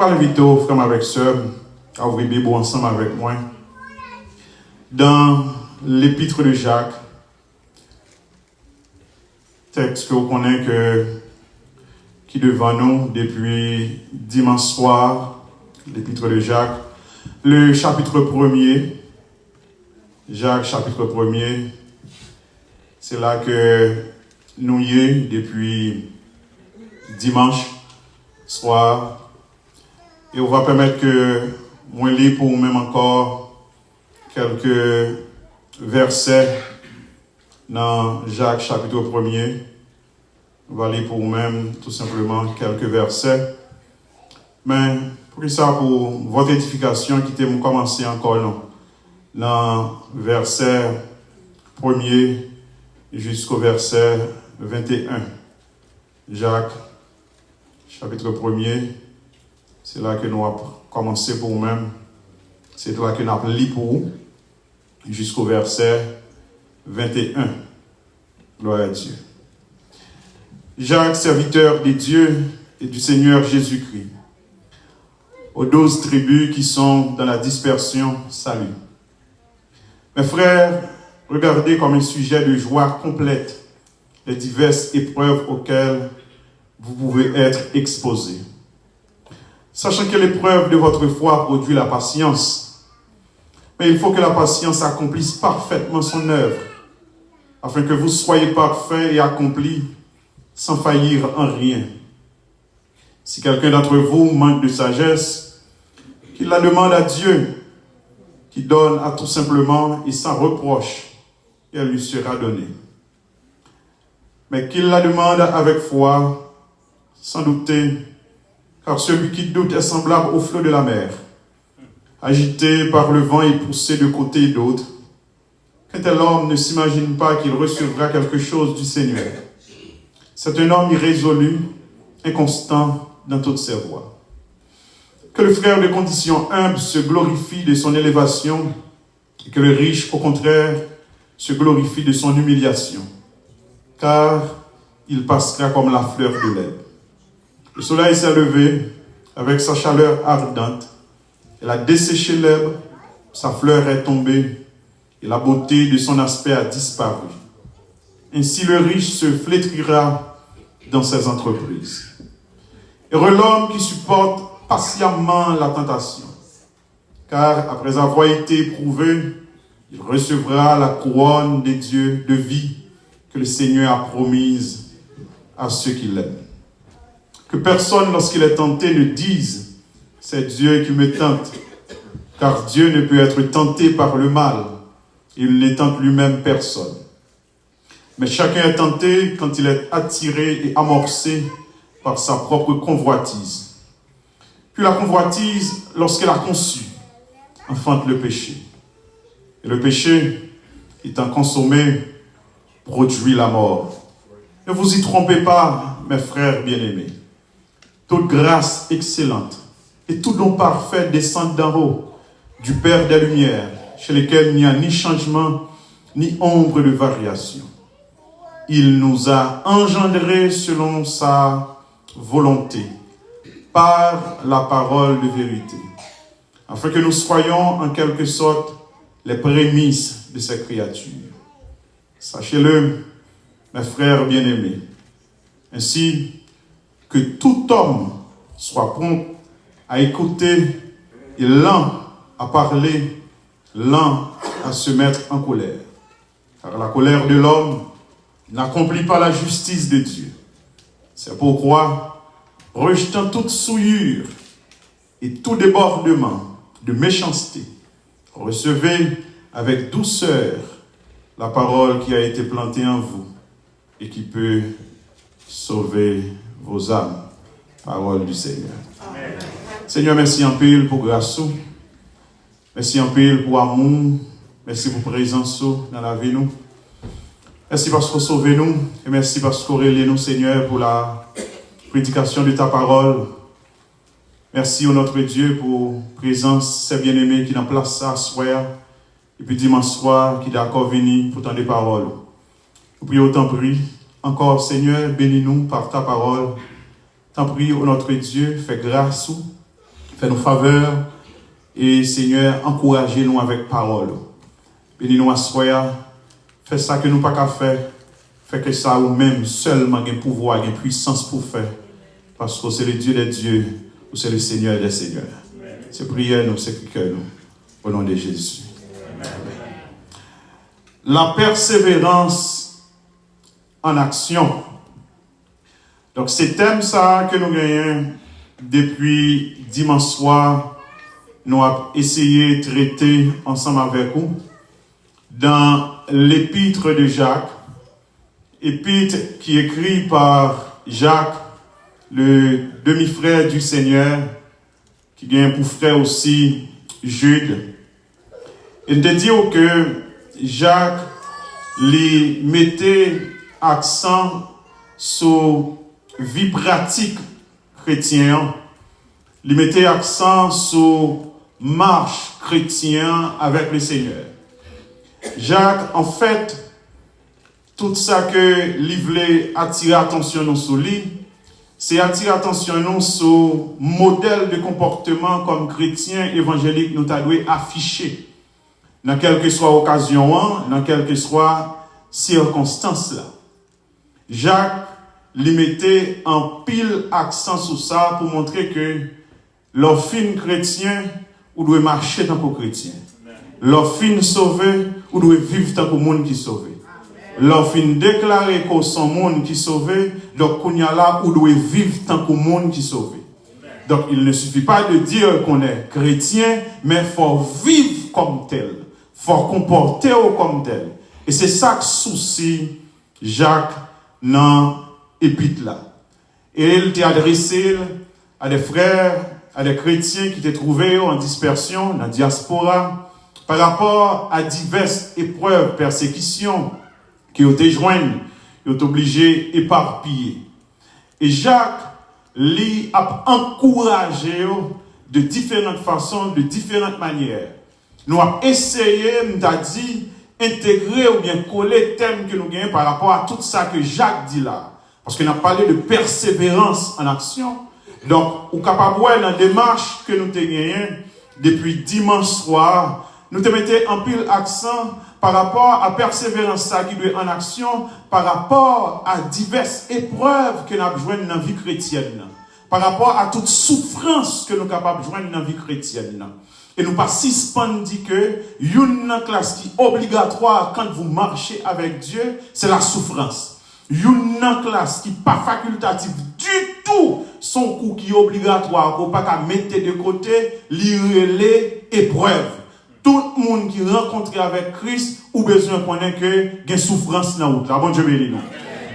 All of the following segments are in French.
Par l'inviter, frère avec sœur, à ouvrir Bible ensemble avec moi. Dans l'épître de Jacques, texte que vous connaissez qui est devant nous depuis dimanche soir, l'épître de Jacques, le chapitre 1er, Jacques chapitre 1er, c'est là que nous y sommes depuis dimanche soir. Et on va permettre que moi lis pour vous-même encore quelques versets dans Jacques chapitre 1er. On va lire pour vous-même tout simplement quelques versets. Mais pour ça, pour votre édification, qui était commencé encore non. Dans verset 1er jusqu'au verset 21. Jacques chapitre 1er. C'est là que nous avons commencé pour nous-mêmes. C'est là que nous avons lu pour vous jusqu'au verset 21. Gloire à Dieu. Jacques, serviteur de Dieu et du Seigneur Jésus-Christ, aux 12 tribus qui sont dans la dispersion, salut. Mes frères, regardez comme un sujet de joie complète les diverses épreuves auxquelles vous pouvez être exposés. Sachant que l'épreuve de votre foi produit la patience, mais il faut que la patience accomplisse parfaitement son œuvre, afin que vous soyez parfaits et accomplis sans faillir en rien. Si quelqu'un d'entre vous manque de sagesse, qu'il la demande à Dieu, qui donne à tout simplement et sans reproche, et elle lui sera donnée. Mais qu'il la demande avec foi, sans douter, car celui qui doute est semblable au flot de la mer, agité par le vent et poussé de côté et d'autre. Qu'un tel homme ne s'imagine pas qu'il recevra quelque chose du Seigneur. C'est un homme irrésolu, inconstant dans toutes ses voies. Que le frère de condition humble se glorifie de son élévation, et que le riche, au contraire, se glorifie de son humiliation, car il passera comme la fleur de l'herbe. Le soleil s'est levé avec sa chaleur ardente. Elle a desséché l'herbe, sa fleur est tombée et la beauté de son aspect a disparu. Ainsi le riche se flétrira dans ses entreprises. Heureux l'homme qui supporte patiemment la tentation, car après avoir été éprouvé, il recevra la couronne des dieux de vie que le Seigneur a promise à ceux qui l'aiment. Que personne, lorsqu'il est tenté, ne dise « c'est Dieu qui me tente », car Dieu ne peut être tenté par le mal, et il ne tente lui-même personne. Mais chacun est tenté quand il est attiré et amorcé par sa propre convoitise. Puis la convoitise, lorsqu'elle a conçu, enfante le péché. Et le péché, étant consommé, produit la mort. Ne vous y trompez pas, mes frères bien-aimés. Toute grâce excellente et tout don parfait descendent d'en haut, du Père des Lumières, chez lequel il n'y a ni changement, ni ombre de variation. Il nous a engendrés selon sa volonté, par la parole de vérité, afin que nous soyons en quelque sorte les prémices de ces créatures. Sachez-le, mes frères bien-aimés, ainsi que tout homme soit prompt à écouter et lent à parler, lent à se mettre en colère. Car la colère de l'homme n'accomplit pas la justice de Dieu. C'est pourquoi, rejetant toute souillure et tout débordement de méchanceté, recevez avec douceur la parole qui a été plantée en vous et qui peut sauver vos âmes. Parole du Seigneur. Amen. Seigneur, merci en pile pour grâce. Merci en pile pour amour. Merci pour présence dans la vie nous. Merci parce que vous sauvez nous. Et merci parce que vous relèvez nous, Seigneur, pour la prédication de ta parole. Merci au notre Dieu pour présence, ces bien-aimés qui n'ont place à soir. Et puis dimanche soir, qui d'accord venir pour tant de paroles. Nous prions, t'en prie. Encore, Seigneur, bénis-nous par ta parole. T'en prie, ô notre Dieu, fais grâce fais-nous faveur et Seigneur, encouragez-nous avec parole. Bénis-nous à soi, fais ça que nous pas qu'à faire, fais que ça ou même seulement un pouvoir, une puissance pour faire. Parce que c'est le Dieu des dieux, ou c'est le Seigneur des seigneurs. C'est prière, nous, c'est que nous, au nom de Jésus. Amen. La persévérance en action. Donc, c'est thème ça que nous gagnons depuis dimanche soir. Nous avons essayé de traiter ensemble avec vous dans l'épître de Jacques, épître qui est écrit par Jacques, le demi-frère du Seigneur, qui vient pour frère aussi Jude. Il te dit que Jacques lui mettait accent sur vie pratique chrétienne, lui mettait accent sur marche chrétienne avec le Seigneur. Jacques, en fait, tout ça que lui voulait attirer attention sur lui, c'est attirer attention sur le modèle de comportement comme chrétien évangélique nous avons affiché dans quelle que soit occasion, dans quelle que soit circonstance là. Jacques lui mettait en pile accent sur ça pour montrer que l'offre chrétien ou doit marcher tant que chrétien. L'offre sauvé ou doit vivre tant que monde qui sauvé. L'offre déclaré qu'on son monde qui sauvé, donc qu'on y a là où doit vivre tant que monde qui sauvé. Donc il ne suffit pas de dire qu'on est chrétien, mais il faut vivre comme tel. Il faut comporter comme tel. Et c'est ça que soucie Jacques dans l'épître là. Et il t'a adressé à des frères, à des chrétiens qui étaient trouvés en dispersion, dans la diaspora, par rapport à diverses épreuves, persécutions, qui ont été joints, ils ont obligé d'éparpiller. Et Jacques, lui, a encouragé de différentes façons, de différentes manières. Nous avons essayé, nous avons dit, intégrer ou bien coller le thème que nous gagnons par rapport à tout ça que Jacques dit là. Parce qu'on a parlé de persévérance en action. Donc, au capable dans la démarche que nous gagnons depuis dimanche soir, nous te mettons en pile accent par rapport à persévérance ça qui doit en action, par rapport à diverses épreuves que nous avons jouées dans la vie chrétienne, par rapport à toute souffrance que nous sommes capables de joindre dans la vie chrétienne. Et nous pas suspendre dit que une classe qui est obligatoire quand vous marchez avec Dieu, c'est la souffrance. Une classe qui n'est pas facultative du tout, son coup qui est obligatoire, qu'on ne peut pas mettre de côté, lire les épreuves. Tout le monde qui rencontre avec Christ ou besoin de connaître que il y a souffrance dans la route. Bon Dieu béni nous.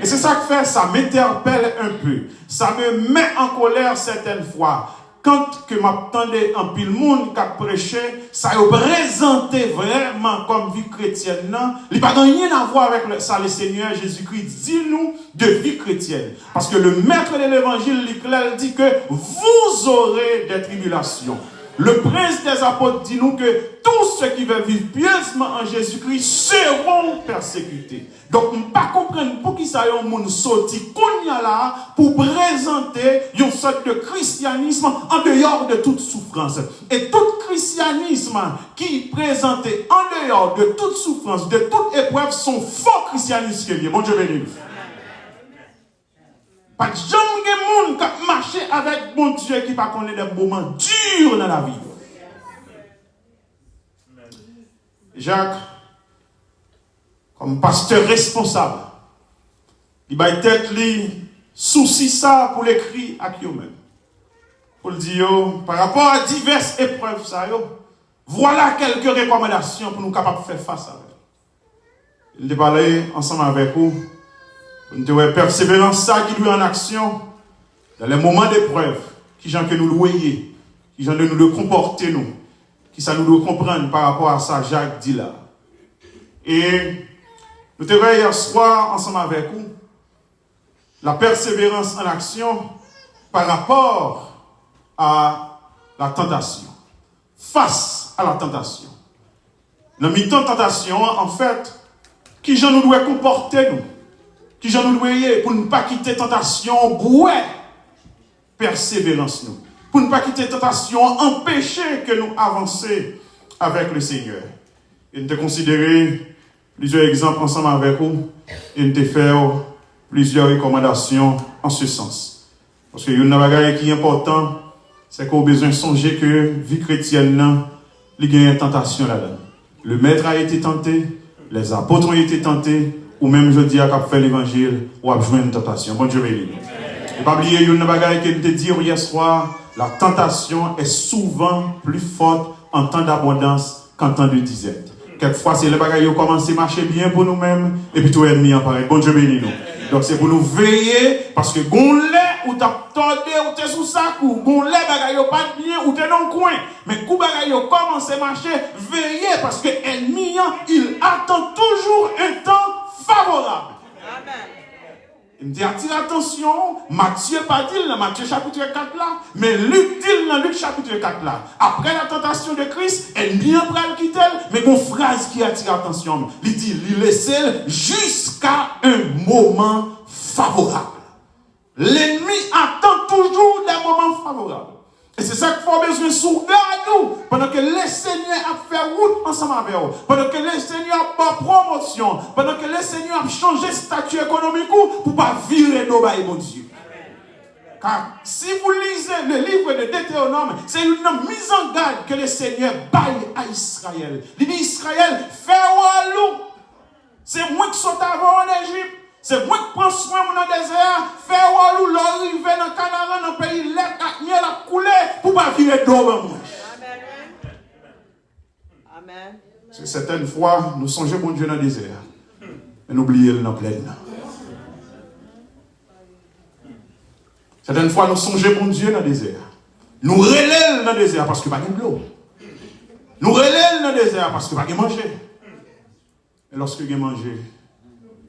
Et c'est ça que fait, ça m'interpelle un peu. Ça me met en colère certaines fois. Quand que m'attendais en pile monde qui a prêché, ça a présenté vraiment comme vie chrétienne. Non, il n'y a pas rien à voir avec ça, le Seigneur Jésus-Christ. Dis-nous de vie chrétienne. Parce que le maître de l'évangile, il dit que vous aurez des tribulations. Le prince des apôtres dit nous que tous ceux qui veulent vivre pieusement en Jésus-Christ seront persécutés. Donc, on ne peut pas comprendre pour qui ça y est un monde sorti qu'on y a là pour présenter une sorte de christianisme en dehors de toute souffrance. Et tout christianisme qui est présenté en dehors de toute souffrance, de toute épreuve, sont faux christianisme. Bon Dieu béni. Pas de gens qui marché avec bon Dieu qui pas connaît des moments durs dans la vie. Jacques, comme pasteur responsable, il va être lui souci ça pour l'écrit à qui même. Pour le dire, par rapport à diverses épreuves, ça, voilà quelques recommandations pour nous capables de faire face à elles. Il va parler ensemble avec vous. Nous devons persévérance ça qui doit en action dans les moments d'épreuve, qui gens que nous loyer, qui gens de nous le comporter nous, qui ça nous doit comprendre par rapport à ça Jacques dit là. Et nous devons hier soir ensemble avec vous la persévérance en action par rapport à la tentation, face à la tentation. Dans le temps de tentation, en fait, qui gens nous doit comporter nous. Qui j'en nous doyons pour ne pas quitter tentation, bouet, persévérance nous. pour ne pas quitter tentation, empêcher que nous avancions avec le Seigneur. Et nous te considérer plusieurs exemples ensemble avec vous et nous te faire plusieurs recommandations en ce sens. Parce que il y a une chose qui est importante, c'est qu'on a besoin de songer que la vie chrétienne, il y a une tentation là-dedans. Le maître a été tenté, les apôtres ont été tentés, ou même je dis à cap faire l'évangile, ou à jouer une tentation. Bon Dieu béni. Et pas oublier une chose que je te dis hier soir, la tentation est souvent plus forte en temps d'abondance qu'en temps de disette. Quelquefois, c'est les bagailles qui commencent à marcher bien pour nous-mêmes, et puis tout ennemi apparaît. Bon Dieu béni nous. Donc c'est pour nous veiller, parce que gonlé ou t'as tordé ou t'es sous sa cou, gonlé bagaille pas bien ou t'es dans le coin, mais coup bagaille commence à marcher, veillez parce que l'ennemi il attend toujours un temps favorable. Amen. Il me dit attire attention, Matthieu pas dit dans Matthieu chapitre 4 là, mais Luc dit dans Luc chapitre 4 là. Après la tentation de Christ, l'ennemi après le quitter, mais une phrase qui attire attention, il dit il laisse jusqu'à un moment favorable. L'ennemi attend toujours des moments favorables. Et c'est ça qu'il faut besoin de sougarder nous. Pendant que le Seigneur a fait route ensemble avec vous. Pendant que le Seigneur a fait promotion. Pendant que le Seigneur a changé statut économique pour ne pas virer nos bails, mon Dieu. Car si vous lisez le livre de Deutéronome, c'est une mise en garde que le Seigneur baille à Israël. Il dit Israël, fais loup. C'est moi qui saute avant en Égypte. C'est moi qui prends soin dans le désert, faire walou, l'arriver dans le Canada, dans le pays, miel a coulé pour ne pas virer d'eau. Amen. Amen. C'est certaines fois, nous songeons mon Dieu dans le désert, mais nous oublions dans la plaine. Certaines fois, nous songeons mon Dieu dans le désert. Nous relèvons dans le désert parce qu'il n'y a pas de l'eau. Nous relèvons dans le désert parce qu'il n'y a pas de manger. Et lorsqu'il y a manger,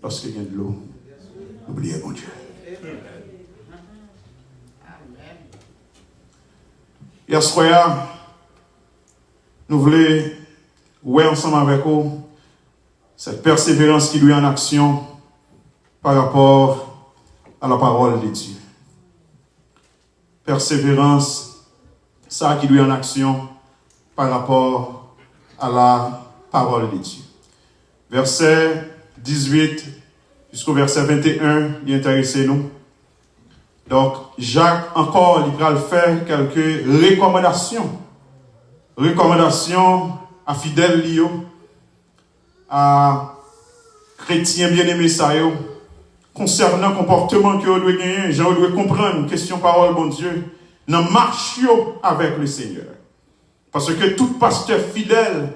lorsqu'il y a de l'eau, oubliez mon Dieu. Hier soir, nous voulons voir ensemble avec vous cette persévérance qui doit en action par rapport à la parole de Dieu. Persévérance, ça qui doit en action par rapport à la parole de Dieu. Verset 18 jusqu'au verset 21, il intéresse nous. Donc, Jacques, encore, il va faire quelques recommandations. Recommandations à fidèles liés, à chrétiens bien-aimés, concernant le comportement que vous devez gagner. Vous devez comprendre, question parole, bon Dieu, dans marche avec le Seigneur. Parce que tout pasteur fidèle,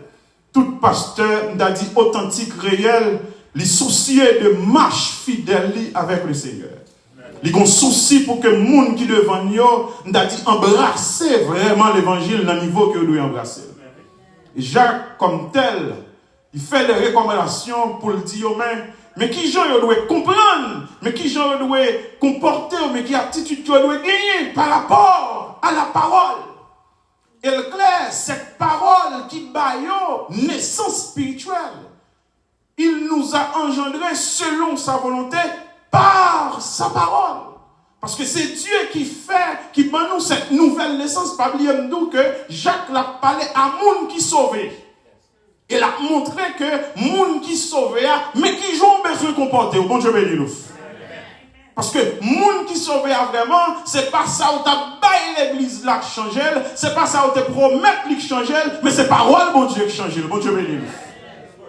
tout pasteur, on a dit authentique, réel, les soucis de marche fidèle avec le Seigneur. Il y a un souci pour que les gens qui devant nous, on a dit embrasser vraiment l'évangile dans le niveau que vous devez embrasser. Et Jacques, comme tel, il fait des recommandations pour le dire, mais qui gens doit comprendre, mais qui gens doit comporter, mais qui attitude doit gagner par rapport à la parole. Et le clair, cette parole qui baille naissance spirituelle. Il nous a engendrés selon sa volonté par sa parole. Parce que c'est Dieu qui fait, qui donne nous cette nouvelle naissance. Pas oublier que Jacques l'a parlé à moun qui sauvé. Il a montré que moun qui sauvé, mais qui ont besoin de comporter. Bon Dieu béni nous. Parce que moun qui sauvé vraiment, c'est pas ça où t'as baillé l'église là qui change, c'est pas ça où t'es promettre qui change, mais c'est parole bon Dieu qui change. Bon Dieu béni nous.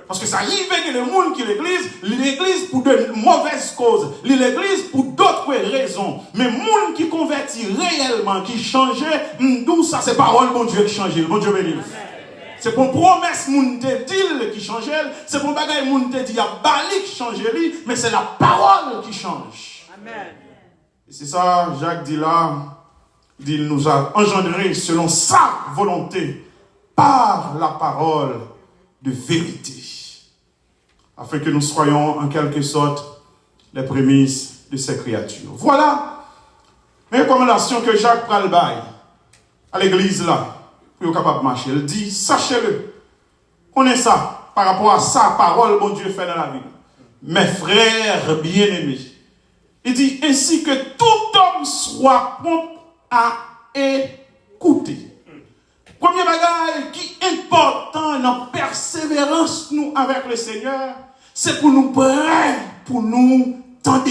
Parce que ça arrive que le monde qui l'église pour de mauvaises causes, l'église pour d'autres raisons. Mais le monde qui convertit réellement, qui change, d'où ça, c'est parole bon Dieu qui change. Bon Dieu béni. C'est pour promesse moun te dit qui change, c'est pour bagaille moun te dit a bali qui change, mais c'est la parole qui change. Amen. Et c'est ça, Jacques dit là, il nous a engendrés selon sa volonté par la parole de vérité. Afin que nous soyons en quelque sorte les prémices de ces créatures. Voilà les recommandations que Jacques Pralbaï à l'église là, pour être capable de marcher. Il dit, sachez-le, connaissez ça par rapport à sa parole, bon Dieu fait dans la vie. Mes frères bien-aimés, il dit ainsi que tout homme soit prompt à écouter. Premier bagage qui est important dans la persévérance nous avec le Seigneur, c'est pour nous prêts, pour nous tendre.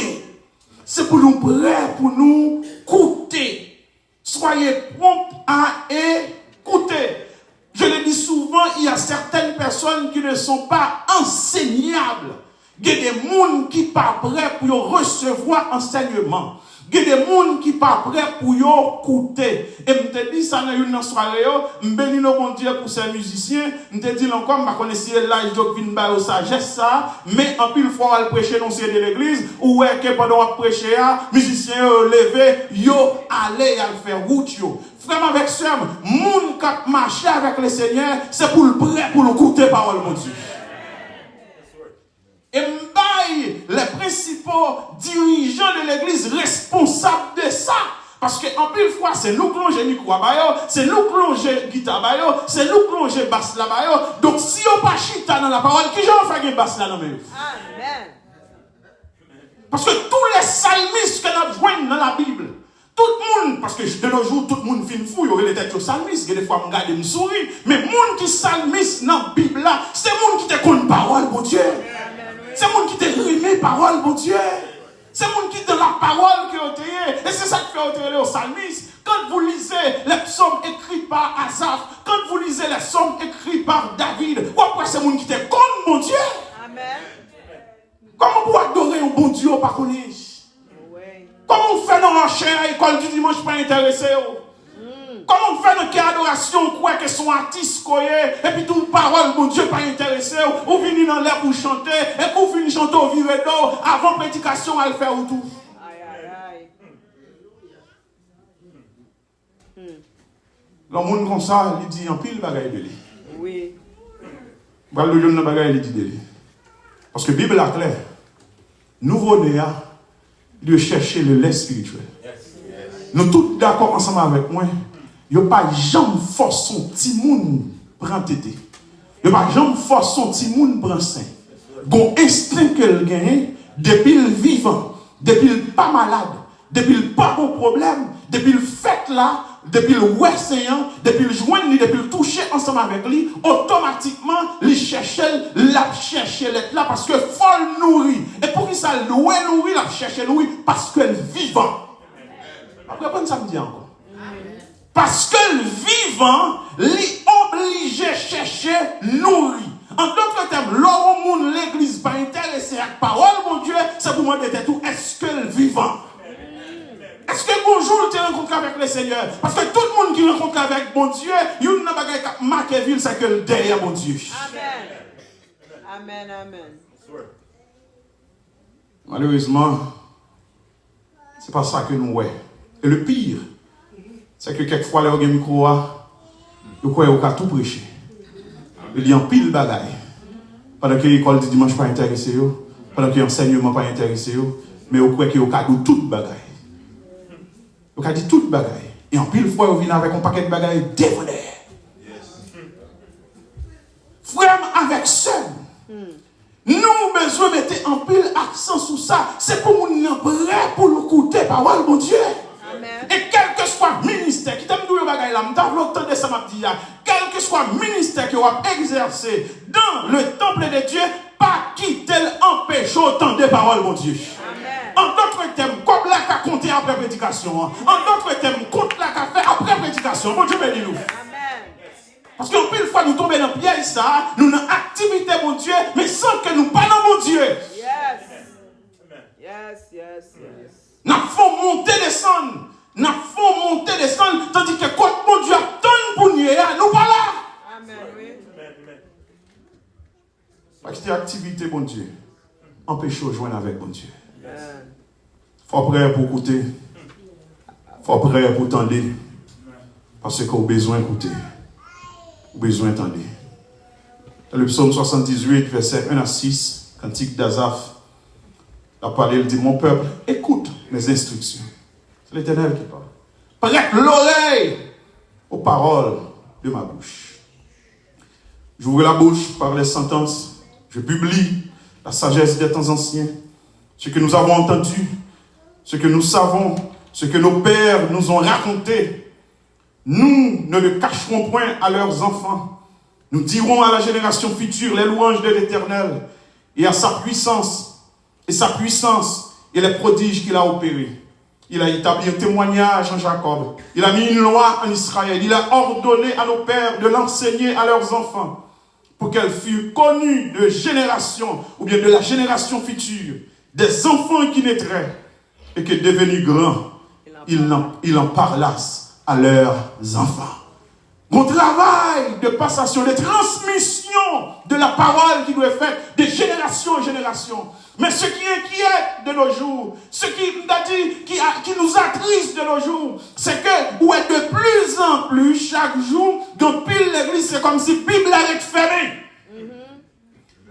C'est pour nous prêts, pour nous écouter. Soyez prompts à écouter. Je le dis souvent, il y a certaines personnes qui ne sont pas enseignables. Il y a des gens qui ne sont pas prêts pour recevoir enseignement. Il y a des gens qui ne sont pas prêts pour écouter. Et je te dis ça dans une soirée, je bénis le bon Dieu pour ces musiciens. Je te dis encore, je connais si l'âge de vin ba sagesse ça, mais en pile fois on prêcher dans de l'église, ou est que pendant on prêcher, musiciens levé, yo aller à faire route yo. Frère avec sœur, moun qui marche avec le Seigneur, c'est pour le prêt pour écouter parole mon Dieu. Et m'baille les principaux dirigeants de l'église responsables de ça. Parce que en pile fois, c'est nous qui plongeons micro à bayo, c'est nous qui plongeons guitare bayo, c'est nous qui plongeons basse là bayo. Donc si on pas chita dans la parole, qui j'en fait basse là dans le Amen. Parce que tous les psalmistes que nous joignent dans la Bible, tout le monde, parce que de nos jours, tout le monde fin fou, il y aurait des psalmistes, des fois, je regarde, je souris, mais les gens qui psalmistes dans la Bible là, c'est les gens qui te connaissent parole, mon Dieu. C'est les gens qui te rimé parole, mon Dieu. C'est les gens qui te la parole qui ont été. Et c'est ça qui fait été aux psalmistes. Quand vous lisez les psaumes écrits par Asaph, quand vous lisez les psaumes écrits par David, pourquoi c'est les gens qui te connaissent, mon Dieu? Amen. Comment vous adorer un bon Dieu, pas connaître? Comment on fait dans la chair à l'école du dimanche pas intéressé? Comment on fait dans quelle adoration quoi que son artiste et puis toute parole mon Dieu pas intéressé ou venir dans l'air pour chanter et pour finir chanter au viré d'eau avant prédication à le faire ou tout. Le monde comme ça, il dit en pile bagaille de lui. Oui. Le jeune bagaille il dit de lui. Parce que la Bible est claire. Nouveau-né de chercher le lait spirituel. Nous tous d'accord ensemble avec moi. Il n'y a pas jamais force son petit monde prend tété. Il n'y a pas jamais force son petit monde prend sain. Gon instinct qu'elle gagne depuis le vivant, depuis le pas malade, depuis le pas bon problème, depuis le fait là, depuis le ouais-séant, depuis le joindre, depuis le toucher ensemble avec lui, automatiquement, il cherche, la chercher l'être là parce que faut le nourrir. Et pour qu'il ça le nourrir, la chercher nourrir parce qu'elle est vivant. Après, bonne samedi encore. Parce que le vivant, l'est obligé à chercher nourrir. En d'autres termes, l'homme, l'église, pas intéressé à la parole, mon Dieu, c'est pour moi d'être tout. Est-ce que le vivant? Est-ce que bonjour tu rencontres avec le Seigneur? Parce que tout le monde qui rencontre avec mon Dieu, il y a une bagaille qui marque ville, c'est que le derrière mon Dieu. Amen. Amen, amen. Malheureusement, c'est pas ça que nous voyons. Et le pire, c'est que quelquefois, les gens micro, ils croient qu'ils ont tout prêché. Ils y ont pile bagaille. Pendant que l'école du dimanche pas intéressée, pendant que l'enseignement pas intéressé, mais ils croient qu'ils ont tout bagaille. Ils ont dit tout bagaille. Et en pile fois, ils viennent avec un paquet de bagaille dévolé. Frère, avec ça, nous besoin de mettre en pile accent sur ça. C'est pour nous prêts pour nous écouter parole, mon Dieu. Amen. Et quel que soit le ministère, qui t'aime le bagaille là, de ça m'a dit, quel que soit le ministère que vous avez exercé dans le temple de Dieu, pas quitter l'empêche autant de paroles, mon Dieu. Amen. En d'autres termes, comme là qu'a compté après prédication. En d'autres termes, compte là qu'a fait après prédication. Mon Dieu bénis nous. Parce qu'en pile fois nous tombons dans le piège ça, nous avons activité mon Dieu, mais sans que nous parlons mon Dieu. Yes. Nous faisons monter, descendre. Nous faisons monter, descendre, tandis que quand mon Dieu attend pour nous, nous pas là. Amen, oui. Parce que cette activité, mon Dieu, empêche de joindre avec mon Dieu. Il faut prêt pour écouter. Il faut prêt pour tendre. Parce qu'on a besoin d'écouter. Besoin d'entendre. Dans le psaume 78, verset 1 à 6, cantique d'Asaph, la parole, il dit, mon peuple, écoute mes instructions. C'est l'Éternel qui parle. Prête l'oreille aux paroles de ma bouche. J'ouvre la bouche par les sentences. Je publie la sagesse des temps anciens. Ce que nous avons entendu, ce que nous savons, ce que nos pères nous ont raconté. nous ne le cacherons point à leurs enfants. Nous dirons à la génération future les louanges de l'Éternel et à sa puissance et les prodiges qu'il a opérés. Il a établi un témoignage en Jacob. Il a mis une loi en Israël. Il a ordonné à nos pères de l'enseigner à leurs enfants pour qu'elle fût connue de génération ou bien de la génération future, des enfants qui naîtraient et que devenus grands, ils en parlassent à leurs enfants. Mon travail de passation, de transmission de la parole qui doit être faite de génération en génération. Mais ce qui inquiète de nos jours, ce qui nous attriste de nos jours, c'est que, où est de plus en plus, chaque jour, dans pile l'église, c'est comme si la Bible est fermée.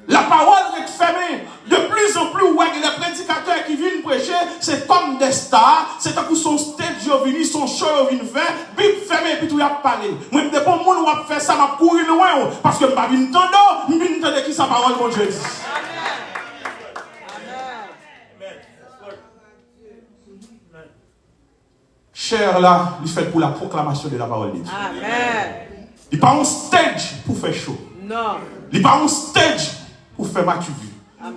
La parole est fermée. De plus en plus, ouais, les prédicateurs qui viennent prêcher, c'est comme des stars. C'est un coup son stage venu, son show venu faire, Bible fermée, et puis tout y a parlé. Moi, je ne sais pas mon on faire ça, m'a couru loin, parce que je ne vais pas entendre, je vais entendre qui sa parole, mon Dieu dit. Cher là, il fait pour la proclamation de la parole de Dieu. Amen. Il n'est pas un stage pour faire chaud. Non. Il n'est pas un stage pour faire matu vu.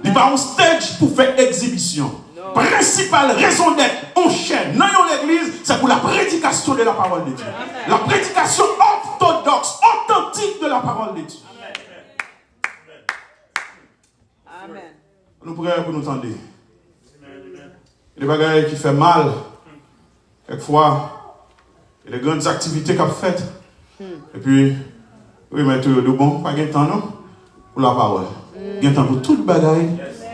Il n'est pas un stage pour faire exhibition. Non. Principale raison d'être en chaîne dans l'église, c'est pour la prédication de la parole de Dieu. Amen. La prédication orthodoxe, authentique de la parole de Dieu. Amen. Nous prions pour nous entendre. Il y a des bagages qui font mal. Quelquefois, il y a des grandes activités qu'on fait. Et puis, oui, mais tout de bon, pas de temps, non? Pour la parole. Il y a un temps pour tout le bagaille,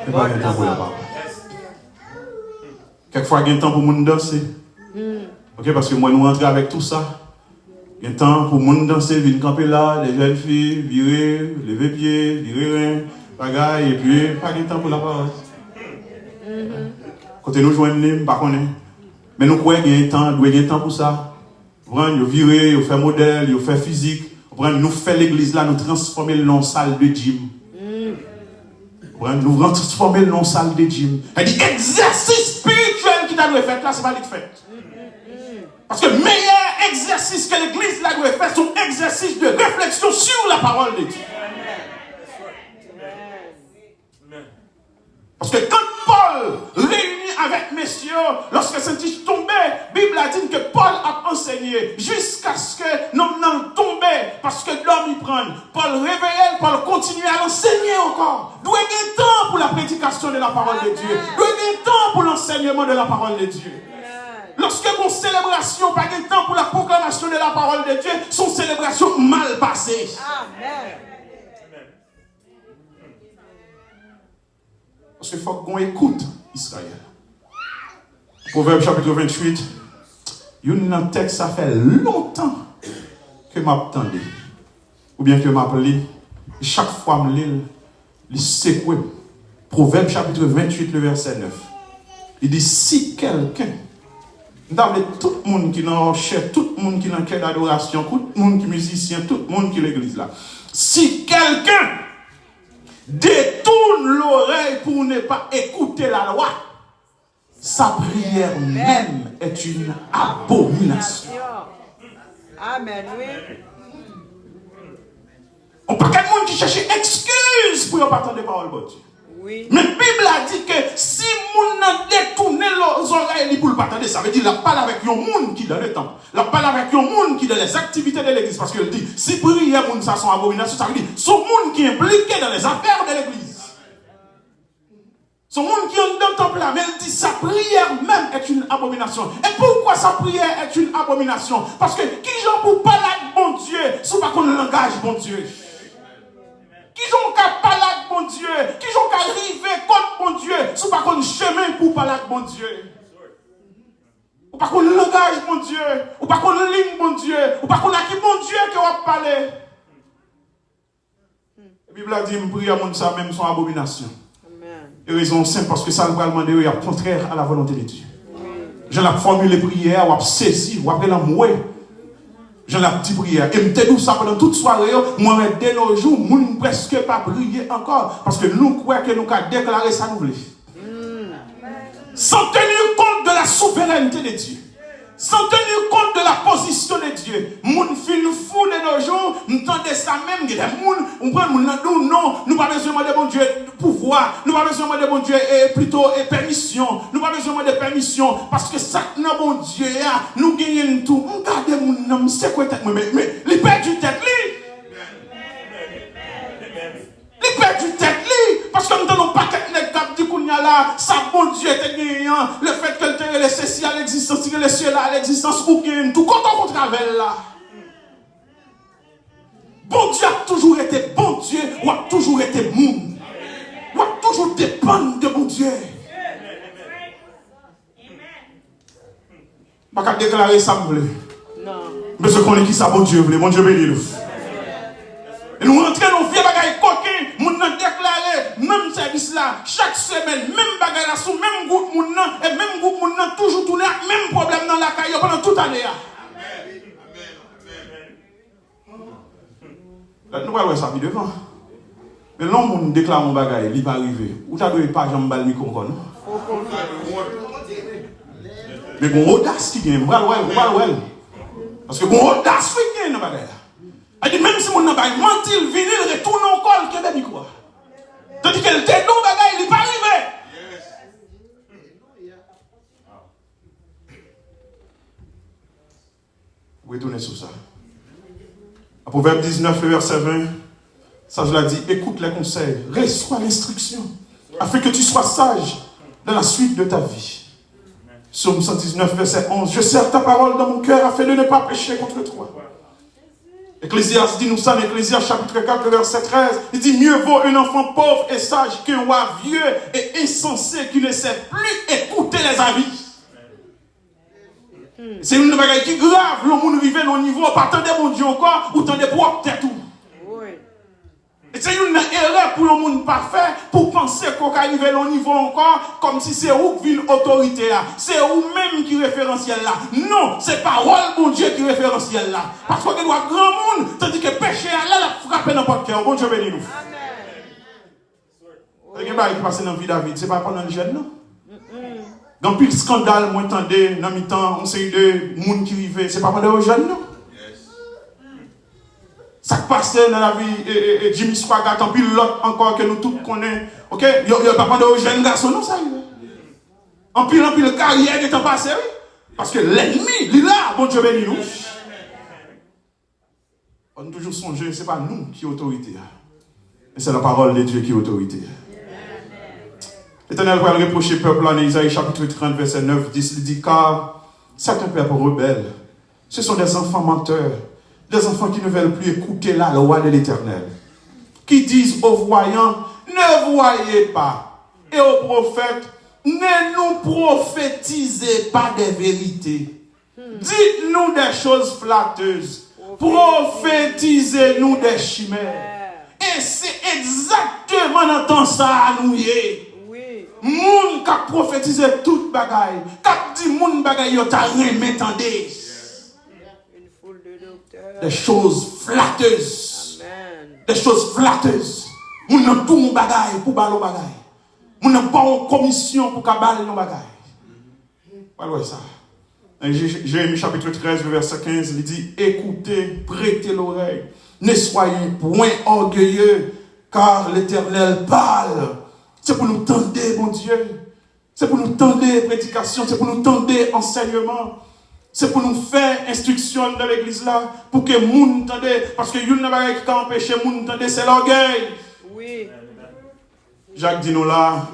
et pas de temps pour la parole. Quelquefois, il y a un temps pour le monde danser. Ok, parce que moi, nous rentrons avec tout ça. Il y a un temps pour le monde danser, venir camper là, les jeunes filles, virer, lever pied, virer rien, bagaille, et puis, pas de temps pour la parole. Quand nous joignons, par contre, mais nous croyons qu'il y a un temps pour ça. Nous virer, nous faire modèle, nous faire physique. Nous faire l'église là, nous transformer le nom salle de gym. Nous transformer le nom salle de gym. C'est-à-dire exercice spirituel qui doit faire là, c'est pas le fait. Parce que le meilleur exercice que l'église là doit faire, c'est un exercice de réflexion sur la parole de Dieu. Parce que quand Paul réuni avec messieurs, lorsque Saint-Tige tombait, la Bible a dit que Paul a enseigné jusqu'à ce que l'homme tombait, parce que l'homme y prend. Paul réveillait, Paul continuait à l'enseigner encore. D'où est le temps pour la prédication de la parole de Dieu? D'où est le temps pour l'enseignement de la parole de Dieu? Lorsque mon célébration, pas de temps pour la proclamation de la parole de Dieu, son célébration mal passée. Amen. Parce qu'il faut qu'on écoute Israël. Proverbe chapitre 28. Il y a un texte, ça fait longtemps que je m'attendais. Ou bien que je m'appelais. Chaque fois que je lis, il secoue. Proverbe chapitre 28, le verset 9. Il dit, si quelqu'un, tout le monde qui est dans le tout le monde qui est dans le d'adoration, tout le monde qui est musicien, tout le monde qui est l'église là. Si quelqu'un détourne l'oreille pour ne pas écouter la loi, sa prière même est une abomination. Amen, oui. On ne peut pas de monde qui cherche excuse pour ne pas entendre les paroles de Dieu. Oui. Mais la Bible a dit que si moun nan détourne les oreilles pour ne pas entendre, ça veut dire la parle avec un monde qui est dans le temple. La parle avec un monde qui est dans les activités de l'église. Parce qu'elle dit, si prière moun ça sont abominations, ça veut dire son monde qui est impliqué dans les affaires de l'église. Son monde qui est dans le temple là, mais elle dit sa prière même est une abomination. Et pourquoi sa prière est une abomination? Parce que qui j'en pour parler avec bon Dieu, c'est pas qu'on langage bon Dieu. Qui j'ont qu'à parler avec bon Dieu, qui j'ont qu'à arriver contre bon Dieu, c'est pas qu'on chemin pour parler avec bon Dieu. Ou pas qu'on langage bon Dieu, ou pas qu'on ligne bon Dieu, ou pas qu'on a qui bon Dieu qui va parler. La Bible a dit, me prier à mon ça même son abomination. Et raison simple, parce que ça va demander est contraire à la volonté de Dieu. Je l'ai formulé prière, ou saisi, ou après la mouée. Je l'ai dit prière. Et je me ça pendant toute soirée, moi, dès nos jours, je ne presque pas prier encore. Parce que nous croyons que nous avons déclaré ça nous voulons. Sans tenir compte de la souveraineté de Dieu. Sans tenir compte de la position de Dieu. Moun fin fou de nos jours, nous tendez ça même, il y a des moun, on prend moun non, nous pas besoin de bon Dieu pouvoir, nous pas besoin de bon Dieu plutôt permission, nous pas besoin de permission parce que ça non bon Dieu nous gagnons tout. On garde moun non, c'est quoi tête mais il perd du tête li. Il perd du tête li parce que nous n'avons pas qu'être nègre du kounya là, ça bon Dieu était gagnant, le fait que te laissé si à l'existence, il laissé là à l'existence ou gagne tout quand on travaille là. Bon Dieu a toujours été bon Dieu, ou a toujours été moun. Ou a toujours dépendre de bon Dieu. Je ne vais pas déclarer ça, vous voulez. Non. Mais ce qu'on est qui ça, bon Dieu, bon Dieu béni nous. Et nous rentrons dans le vieux bagaille coquin, nous avons déclaré, même service là, chaque semaine, même bagaille là, sous même groupe, et même groupe, toujours tourné, même problème dans la caille pendant toute l'année. Nous allons ça devant. Mais l'homme qui déclare mon bagaille, il va arriver. Ou tu n'as pas jamais le micro encore, non? Mais bon, audace qui vient, parce que bon, audace qui vient dans la bagaille. Elle dit, même si mon n'a pas menti, il vient, il retourne encore, il y a des micros. Tandis qu'elle était dans la bagaille, il n'est pas arrivé. Vous retournez sur ça. À Proverbe 19, le verset 20, ça je l'ai dit, écoute les conseils, reçois l'instruction, afin que tu sois sage dans la suite de ta vie. Psaume 119, verset 11, je serre ta parole dans mon cœur afin de ne pas pécher contre toi. Ecclésiaste dit nous ça, dans Ecclésiaste chapitre 4, verset 13, il dit mieux vaut un enfant pauvre et sage qu'un roi vieux et insensé qui ne sait plus écouter les avis. C'est une bagaille qui grave, le monde arrive au niveau, pas tant de bon Dieu encore, ou tant de propre tête tout. Et c'est une erreur pour le monde parfait, pour penser qu'on arrive au niveau encore, comme si c'est où qui vient l'autorité là. C'est où-même qui référentiel là. Non, c'est parole bon Dieu qui référentiel là. Parce qu'on doit grand monde, tandis que péché là, la frappe dans votre cœur. Bon Dieu béni nous. Amen. Il y a un qui passe dans la vie de David, c'est pas pendant le jeûne, non? Dans le scandale, moi, entendez, dans le temps, on sait de monde qui vivait, c'est pas pendant le jeûne, non? Ça passait dans la vie, Jimmy Swaggart, en pile l'autre encore que nous tous connaissons. Ok? Il n'y a pas pendant le jeune garçon, non, ça y est. En pile carrière qui est passé, oui. Parce que l'ennemi, il est là, bon Dieu béni nous. On a toujours songé, ce n'est pas nous qui sommes autorité. Mais c'est la parole de Dieu qui est autorité. L'Éternel va reprocher le peuple en Isaïe chapitre 30, verset 9, 10, il dit, car certains peuples rebelles, ce sont des enfants menteurs, des enfants qui ne veulent plus écouter la loi de l'Éternel, qui disent aux voyants, ne voyez pas, et aux prophètes, ne nous prophétisez pas des vérités. Dites-nous des choses flatteuses, prophétisez-nous des chimères. Et c'est exactement dans temps ça à nous y est. Moun qui a prophétisé toute bagaille, qui a dit moun bagaille yo ta rien m'entendez. Des choses flatteuses. Amen. Des choses flatteuses. Moun nan tout mon bagaille pour balo bagaille. Moun nan pas en commission pour kabale non bagaille. Voilà ça. Jérémie chapitre 13 verset 15 il dit écoutez, prêtez l'oreille. Ne soyez point orgueilleux car l'Éternel parle. C'est pour nous tendre, mon Dieu. C'est pour nous tendre prédication. C'est pour nous tendre enseignement. C'est pour nous faire instruction dans l'église là. Pour que moun tende. Parce que y'une n'a qui t'a empêché moun tende, c'est l'orgueil. Oui. Jacques dit nous là,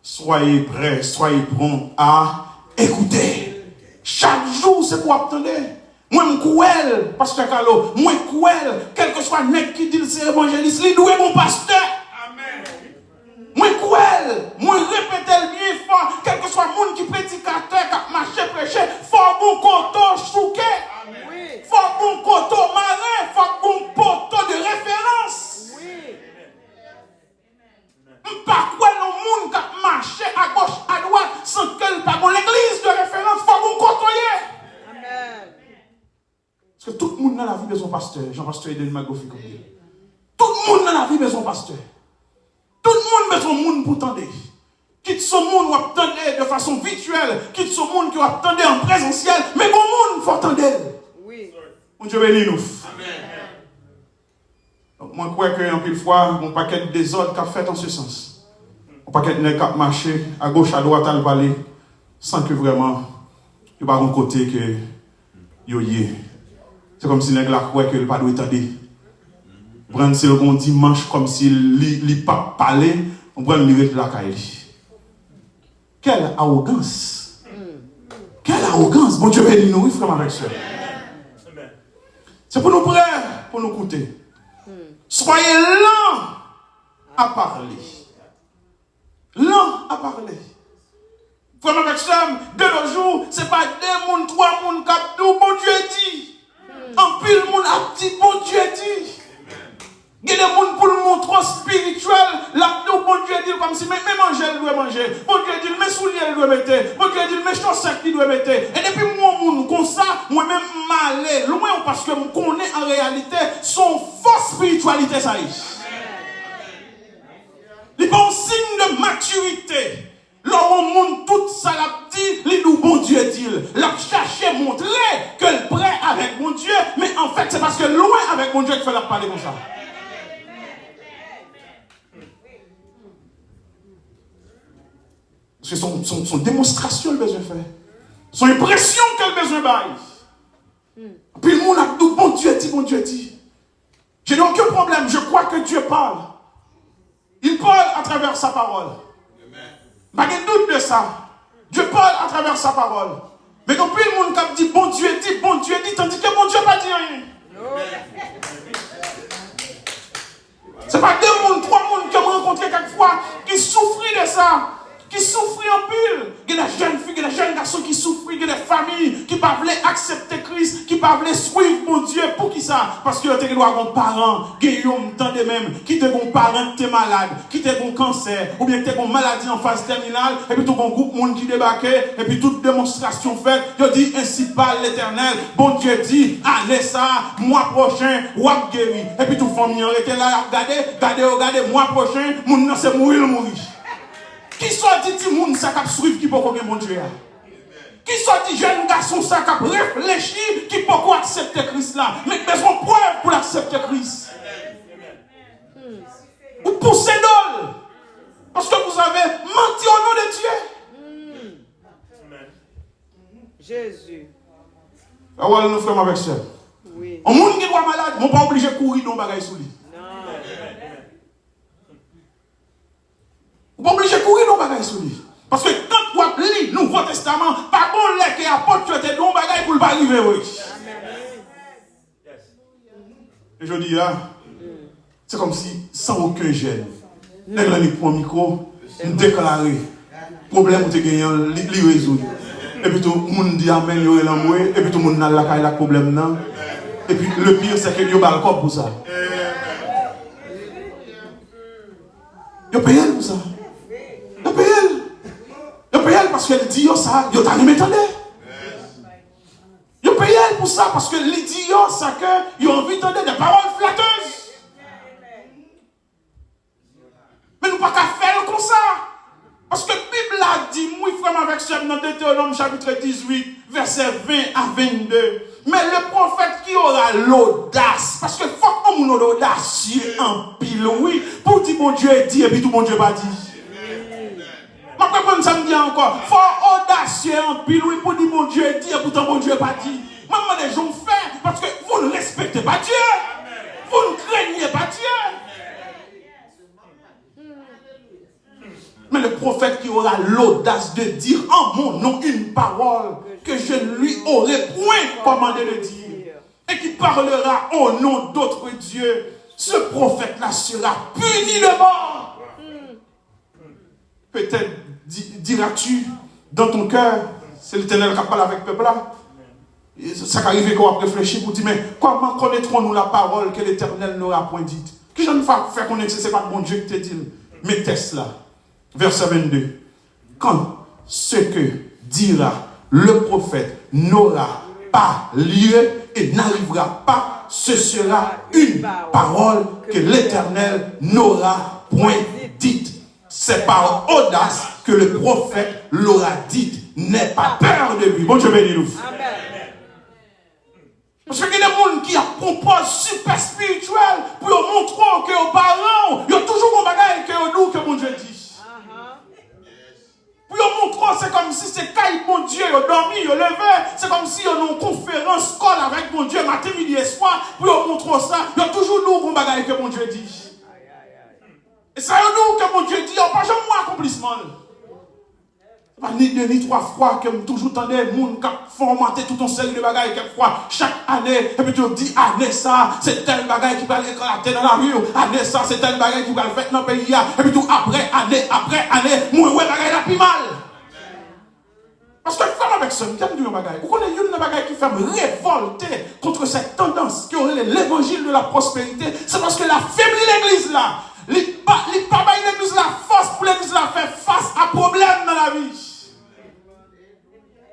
soyez prêts, soyez prompts à écouter. Chaque jour, c'est pour attendre. Moi, je suis cruel, pasteur Carlo. Moi, je suis cruel. Quel que soit le mec qui dit que c'est évangéliste, il doit être mon pasteur. Moi cruel, moi répéter le bien fort, quel que soit le monde qui prédicateur, qui marche prêcher, faut bon coteau chouquet, faut bon coteau marin, faut bon poteau de référence. Pas quoi le monde qui marche à gauche, à droite, sans qu'elle pas l'église de référence, faut bon coteau. Amen. Parce que tout le monde dans la vie de son pasteur, Jean-Pasteur Eden Magofi comme dit. Tout le monde dans la vie de son pasteur. Tout le monde met son monde pour tendre. Qui quitte ce monde où attendez de façon virtuelle, quitte ce monde qui attendez en présentiel, mais bon monde, faut attendre. Oui. Mon Dieu bénit nous. Amen. Donc, moi, je crois qu'un pile fois, mon paquet de désordre qu'a fait en ce sens. Mon paquet de nègres qui a marché à gauche, à droite, à le palais, sans que vraiment, il n'y ait pas un côté que yo y est. C'est comme si les gens croient que le pas doit attendre. Prendre le dimanche comme s'il ne pas parler, on prend le la caille. Quelle arrogance! Quelle arrogance! Bon Dieu bénit nous, frère avec ça. C'est pour nous prêts, pour nous écouter. Soyez lents à parler. Lents à parler. Frère avec ça, de nos jours, ce n'est pas 2 mondes, 3 mondes, 4 mondes, bon Dieu dit. En pile monde a dit, bon Dieu dit. Il y a des gens pour le montrer spirituel, là, bon Dieu dit comme si, mais manger, il doit manger. Bon Dieu dit, mes souliers, il doit mettre. Bon Dieu dit, mes chaussettes, il doit mettre. Et depuis moi, comme ça, moi-même, m'aller loin parce que je connais en réalité son fausse spiritualité, ça y est. Il y a un signe de maturité. Lorsqu'on montre tout ça, l'a dit, il nous, bon Dieu dit, l'a cherché, montrer que le prêt avec mon Dieu, mais en fait, c'est parce que loin avec mon Dieu qu'il fait la parler comme ça. Parce que son démonstration, le besoin fait. Son impression qu'elle a besoin baille. Puis le monde a dit, bon Dieu dit, bon Dieu dit. Je n'ai aucun problème, je crois que Dieu parle. Il parle à travers sa parole. Pas de doute de ça. Dieu parle à travers sa parole. Mais quand puis le monde a dit, bon Dieu dit, tandis que bon Dieu n'a pas dit rien. Ce n'est pas 2 mondes, 3 mondes qui ont rencontré quelquefois qui souffrent de ça. Qui souffrent en pile. Il y a des jeunes filles, il y a des jeunes garçons qui souffrent, il y a des familles qui ne peuvent pas accepter Christ, qui ne peuvent pas suivre mon Dieu. Pour qui ça? Parce que tu as un parent, Guillaume, tant de même, qui te un parent qui est malade, qui te un cancer, ou bien qui te une maladie en phase terminale, et puis tout un groupe de monde qui débarque, et puis toute démonstration faite, il dit ainsi parle l'Éternel. Bon Dieu dit, allez ça, mois prochain, wap guéri. Et puis toute famille était là, regardez, mois prochain, mon c'est mourir. Qui soit dit que moun ça cap suivre qui peut connaître mon Dieu. Qui soit dit jeune garçon ça cap réfléchir qui peut accepter Christ là. Mais besoin de preuve pour accepter Christ. Ou poussez d'ol. Parce que vous avez menti au nom de Dieu. Jésus. Ah ouais, nous faisons avec ça. Oui. Un monde qui est malade, on n'est pas obligé de courir dans le bagage sous lui. Vous n'êtes pas obligé de courir dans le bagage sur lui. Parce que quand vous lisez le Nouveau Testament, pas bon lait qui apporte dans le bagage pour ne pas arriver. Et je dis là, c'est comme si sans aucun gêne, les gens qui prennent le micro, nous déclarent le problème que tu as, les résoudre. Et puis tout le monde dit améliorer l'amour, et puis tout le monde a le problème. Et puis le pire, c'est que vous avez le corps pour ça. Vous payez pour ça. Vous payez parce qu'elle dit ça, vous avez entendu. Vous payez pour ça parce que les dit ça que vous avez envie d'entendre des paroles flatteuses. Mais nous ne pouvons pas faire comme ça. Parce que la Bible a dit, moi, frère, avec ce dans Deutéronome chapitre 18, verset 20 à 22. Mais le prophète qui aura l'audace, parce que faut qu'on ait l'audacieux en pile, oui, pour dire bon Dieu dit et puis tout bon Dieu pas dit. Je comprends ça me dit encore, faut audacieux en pile, oui, pour dire bon Dieu dit et pourtant bon Dieu pas dit. Maman, les gens font parce que vous ne respectez pas Dieu. Vous ne craignez pas Dieu. Mais le prophète qui aura l'audace de dire en mon nom une parole que je ne lui aurais point commandé de dire et qui parlera au nom d'autres dieux, ce prophète-là sera puni de mort. Peut-être diras-tu dans ton cœur, c'est l'Éternel qui parle avec le peuple-là. Ça arrive qu'on va réfléchir pour dire, mais comment connaîtrons-nous la parole que l'Éternel n'aura point dite? Qui j'en fais connaître, ce n'est pas mon Dieu qui te dit, mais teste là. Verset 22. Quand ce que dira le prophète n'aura pas lieu et n'arrivera pas, ce sera une parole que l'Éternel n'aura point dite. C'est par audace que que le prophète l'aura dit. N'aie pas peur de lui. Bon Dieu bénis-nous. Amen. Parce qu'il y a des gens qui proposent super spirituel pour montrer que aux parents, il y a toujours un bagage que nous que mon Dieu dit. Pour montrer, c'est comme si c'est quand mon Dieu, il a dormi, il a levé, c'est comme si il y a une conférence call avec mon Dieu matin, midi et soir, pour montrer ça, il y a toujours nous un bagage que mon Dieu dit. Et ça, nous que mon Dieu dit, il n'y a pas jamais moins accomplissement. Pas ni deux ni trois fois que je toujours entendu des gens qui formaté tout un série de bagages quelquefois chaque année et puis tu dis année ça c'est tel bagage qui va éclater dans la rue, année ça c'est tel bagage qui va le faire dans le pays et puis tout après année moi ouais bagage la plus mal. Parce que faire avec ça, j'aime dire un bagage. Vous connaissez une bagage qui fait me révolter contre cette tendance qui aurait l'évangile de la prospérité, c'est parce que la faiblit l'église là. L'église la force pour l'église la faire face à problème dans la vie.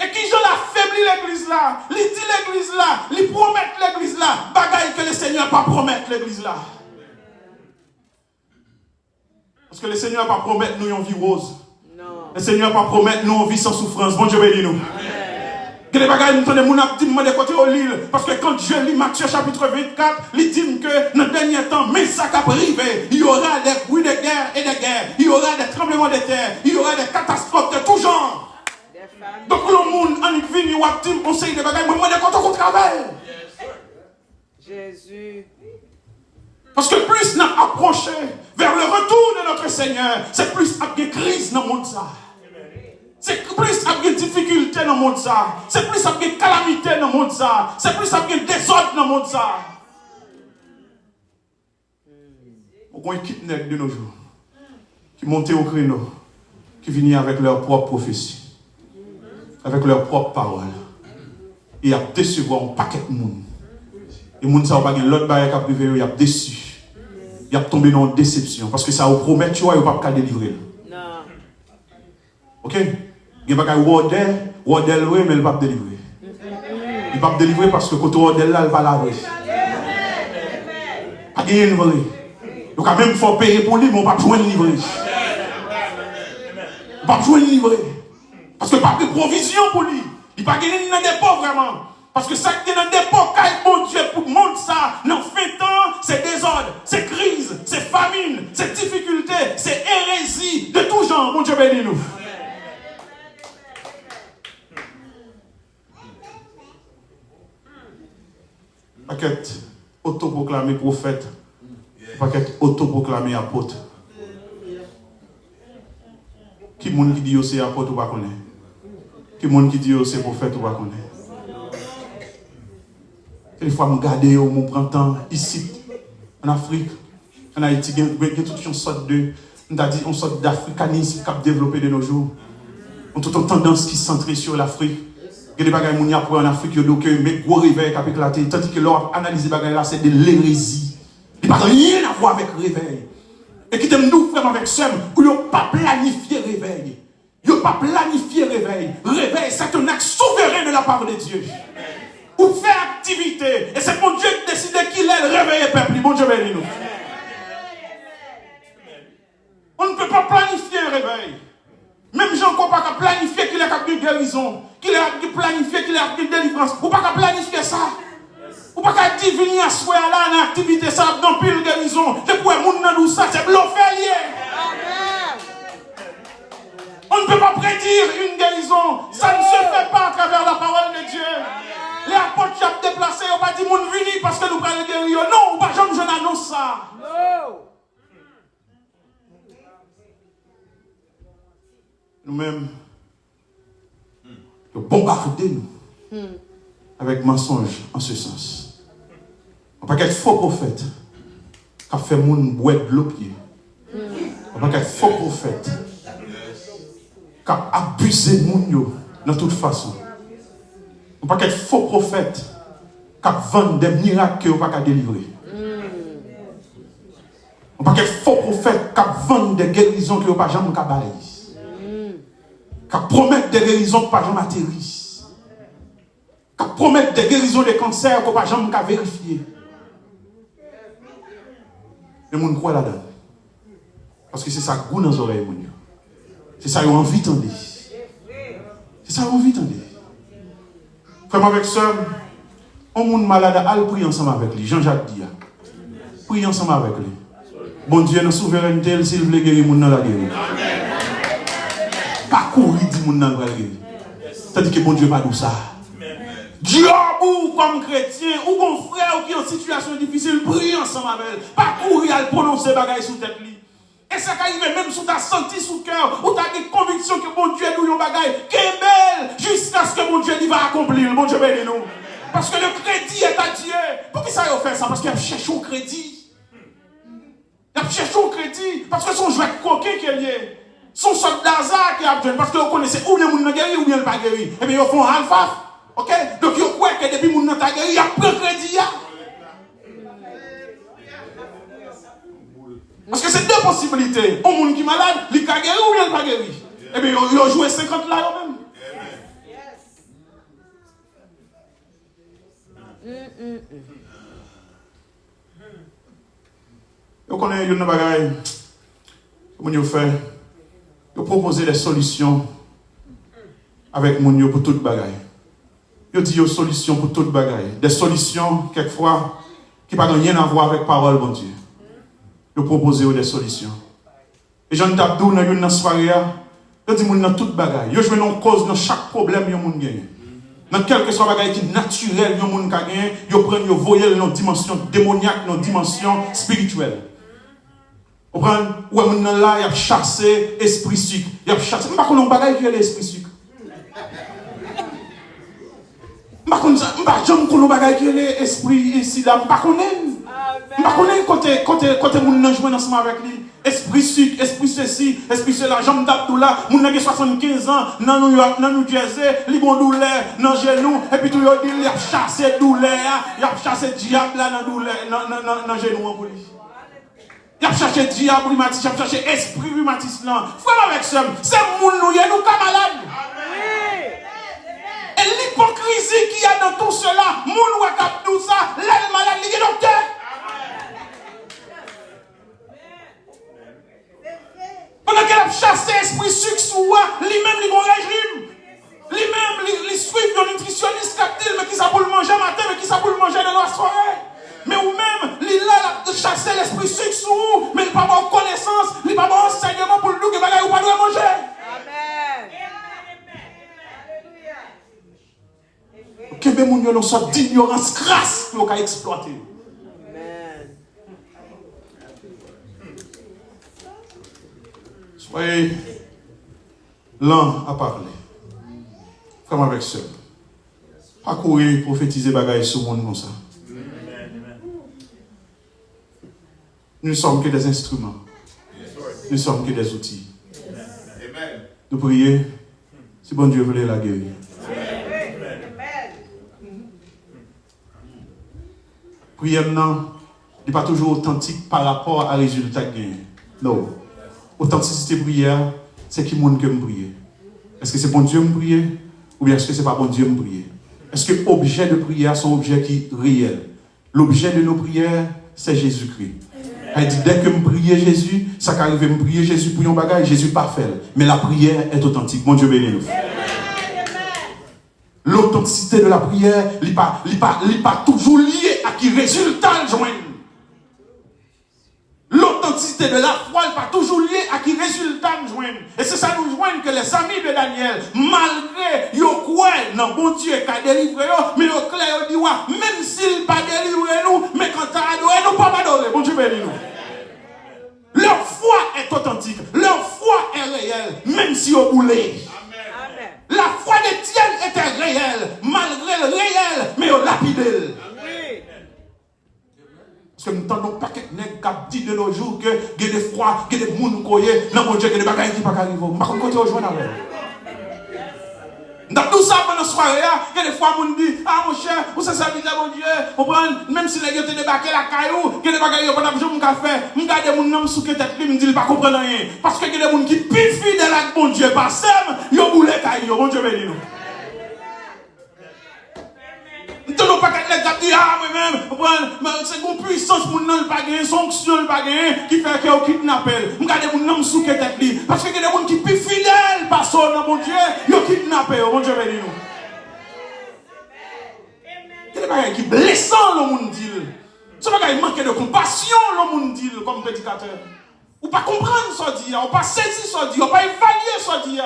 Et qui j'en affaibli l'église là, il dit l'église là, il promet l'église là, bagaille que le Seigneur n'a pas promettre l'église là. Parce que le Seigneur n'a pas promettre nous une vie rose. Non. Le Seigneur n'a pas promettre nous une vie sans souffrance. Bon Dieu bénis nous. Que les bagailles nous entendent mon abdi de côté au l'île. Parce que quand je lis Matthieu chapitre 24, il dit que dans le dernier temps, mais ça va arriver. Il y aura des bruits de guerre et de guerre. Il y aura des tremblements de terre. Il y aura des catastrophes de tout genre. Donc le monde en vient, il a dit conseil de bagailles, moi de côté qu'on travaille. Jésus. Parce que plus nous approchons vers le retour de notre Seigneur, c'est plus il y a des crises dans le monde ça. C'est plus il y a des difficultés dans le monde ça. C'est plus il y a des calamités dans le monde ça. C'est plus il y a des désordres dans le monde ça. On a une équipe de nos jours qui montent au créneau, qui viennent avec leur propre prophétie, avec leur propre parole. Et ils ont décevoir un paquet de monde. Et les gens ne savent pas que l'autre barrière qui a privé, ils ont déçu. Ils ont tombé dans une déception. Parce que ça vous promet, tu vois, ils ne peuvent pas délivrer. Non. Ok? Il n'y a pas qu'à Wordel, oui, mais il ne va pas délivrer. Il ne va pas délivrer parce que quand Wordel là, il va laver. Pas gagner une vraie. Donc, quand même, il faut payer pour lui, mais on ne va pas jouer une livrée. On ne va pas jouer une livrée. Parce que pas de provision pour lui. Il ne va pas gagner dans des pauvres vraiment. Parce que ça qui est dans des pauvres, mon Dieu, pour le monde, ça, dans fin temps, c'est désordre, c'est crise, c'est famine, c'est difficulté, c'est hérésie, de tout genre. Mon Dieu bénis nous. Pas qu'être autoproclamé prophète, pas qu'être autoproclamé apôtre. Qui monde qui dit que c'est apôtre ou pas connaît? Qui monde qui dit que c'est prophète ou pas connaît? Des fois, je regarde mon printemps ici, en Afrique, en Haïti, il y a toute une sorte d'africanisme qui a développé de nos jours. On a toute une tendance qui est centrée sur l'Afrique. Il y a des bagages qui sont en Afrique, il y a des gros réveils qui ont éclaté. Tandis que l'on analyse les bagages là, c'est de l'hérésie. Il n'y a rien à voir avec réveil. Et qui t'aime nous, frère, avec ça, où ils n'ont pas planifié réveil. Ils n'ont pas planifié réveil. Réveil, c'est un acte souverain de la part de Dieu. Ou faire activité. Et c'est mon Dieu qui décide qu'il est le réveil peuple. Bon Dieu bénis nous. On ne peut pas planifier un réveil. Même Jean ne peut pas planifier qu'il est une guérison. Qu'il est planifié qu'il est une délivrance. Ou pas planifier ça. Ou pas dire venir à soi là dans l'activité ça dans pile guérison. Et pour le monde dans tout ça, c'est l'enfer lié. On ne peut pas prédire une guérison. Ça ne se fait pas à travers la parole de Dieu. Les apôtres qui ont déplacé, ils n'ont pas dit mon vini parce que nous prenons guérir. Non, ou pas jamais je n'annonce ça. Non. Nous-mêmes, nous bombardons nous avec mensonges en ce sens. On ne peut pas être faux prophète qui a fait mon boîte de l'eau pied. On ne peut pas être faux prophète qui a abusé mon de toute façon. On ne peut pas être faux prophète qui vend des miracles que on ne peut pas délivrer. On ne peut pas être faux prophète qui vend des guérisons que on ne peut pas jamais balayer. Qui promettent des guérisons que on ne peut pas jamais atterrir. Qui promettent des guérisons de cancer qu'on ne peut pas jamais vérifier. Les gens croient là-dedans. Parce que c'est ça goût dans les oreilles. C'est ça, ils ont envie d'entendre. C'est ça, ils ont envie d'entendre. Frère avec soeur, on monde malade, allez prier ensemble avec lui. Jean-Jacques dit. Priez ensemble avec lui. Bon Dieu, dans la souveraineté, s'il veut guérir, il va la guérir. Pas courir, dit mon nan va guérir. C'est-à-dire que bon Dieu pas tout ça. Diable comme chrétien ou bon frère qui est en situation difficile, priez ensemble avec elle. Pas courir à prononcer bagaille sous tête lui. Et ça arrive même sous ta senti sous cœur, ou tu as des convictions que bon Dieu nous yon bagaille, qui est belle, jusqu'à ce que bon Dieu va accomplir. Bon Dieu bénisse nous. Parce que le crédit est à Dieu. Pour qui ça a fait ça? Parce qu'il a cherché au crédit. Il a cherché au crédit. Parce que son jouet coquin qui est lié. Son soldat qui a besoin. Parce que vous connaissez ou bien moun guéri ou bien pas guéri. Et bien ils font alpha. Ok? Donc ils croient que depuis moun nan ta guéri, il y a pris crédit. Parce que c'est deux possibilités. Un monde qui est malade, il a guéri ou il n'a pas guéri. Et bien ils ont joué 50 là même. Vous connaissez une bagaille. Comment vous faites? Vous proposez des solutions avec mon pour toute bagaille. Vous dites des solutions pour toute bagaille. Des solutions, quelquefois, qui n'ont rien à voir avec parole, bon Dieu. Vous proposez des solutions. Et Jean Dabdou, dans une soirée, vous dites dans toute bagaille. Vous jouez une cause dans chaque problème que vous gagnez. Dans quelque soit bagaille qui est naturel, vous gagnez, vous prenez, vous voyez dans une dimension démoniaque, dans une dimension spirituelle. Vous prenez, où est là, il y a chassé esprit sucre. Il y a chassé. Je ne sais pas comment bagaille qui est l'esprit sucre. Je ne sais pas comment bagaille qui est l'esprit ici là. Je ne sais pas côté moun nan jouer ensemble avec lui. Esprit sucre, esprit ceci, esprit cela. Jean Dabdou là, moun nan 75 ans, dans New York, dans New Jersey, li bon douleur dans genou et puis tout yo dit il a chassé douleur, il a chassé diable là dans douleur dans genou pour lui. Il a cherché diable rhumatisme, il a cherché esprit rhumatisme là. Frère avec ça, c'est moun nous y nous ka malade. Et l'hypocrisie qu'il y a dans tout cela, moun ou cap tout ça, l'elle malade, il est docteur. Pendant qu'elle a chassé l'esprit sucre sur moi, lui-même, il a un régime. Lui-même, il suit un nutritionniste qui mais qui ça pour le manger matin, mais qui ça pour le manger dans la soirée. Mais ou même, il a chassé l'esprit sucre sur vous, mais il n'a pas de connaissance, il n'a pas de enseignement pour le loup que bagaille ou pas doit manger. Amen. Que bien moun yo une sorte d'ignorance crasse qu'on a exploité. Soyez lent à parler. Comme avec ça. Pas courir, prophétiser bagaille sur le monde comme ça. Nous ne sommes que des instruments. Nous ne sommes que des outils. Nous prions, si bon Dieu voulait la guérir. Prière n'est pas toujours authentique par rapport à résultat gagné. Non. Authenticité prière, c'est qui monde que me prier. Est-ce que c'est bon Dieu me prier ou bien est-ce que c'est pas bon Dieu me prier? Est-ce que l'objet de prière sont objets qui réels? L'objet de nos prières, c'est Jésus-Christ. Elle dit dès que me prier Jésus, ça qu'arrive me prier Jésus pour un bagage, Jésus pas fait. Mais la prière est authentique. Mon Dieu bénisse nous. L'authenticité de la prière n'est pas toujours liée à qui résultat le joindre. L'authenticité de la foi n'est pas toujours liée à qui résultat nous joindre. Et c'est ça nous joindre que les amis de Daniel, malgré yo quoi, non bon Dieu qui a délivré eux, mais yo clair dit ouais, même s'il pas délivré nous, mais quand tu as adoré, nous pas adorer. Bon Dieu bénisse nous. Leur foi est authentique, leur foi est réelle, même si yo boulé. La foi d'Étienne était réelle, malgré le réel, mais yo lapidé. Parce que nous entendons pas que les gens disent de nos jours que il y a des froids, il y a des gens qui non, mon Dieu, il y a des bagages qui ne peuvent pas arriver. Je ne sais pas comment tu rejoins avec. Dans tout ça, pendant la soirée, il y a des fois, on dit, ah mon cher, vous savez ça, mon Dieu, même si les gens ont débarqué la caillou, il y a des bagages qui ne peuvent pas faire, je regarde les gens qui sont sous tête, je ne dis pas comprendre rien. Parce qu'il y a des gens qui sont fidèles à mon Dieu, parce qu'ils ont boulé caillou, mon Dieu bénis nous. T'en pas qu'à dire, ah, moi-même, c'est une puissance, mon nom, le pas gagné, sanction, le pas gagné, qui fait que vous kidnappez. Regardez mon nom sous tête li. Parce que il y a des gens qui sont plus fidèles, par son nom, mon Dieu, ils kidnappé, mon Dieu, bénis nous. Il y a des gens qui sont blessants, le monde dit. C'est pas qu'il manque de compassion, le monde dit, comme prédicateur. Ou pas comprendre ce dit, ou pas saisir ce dit, ou pas évaluer ce dit.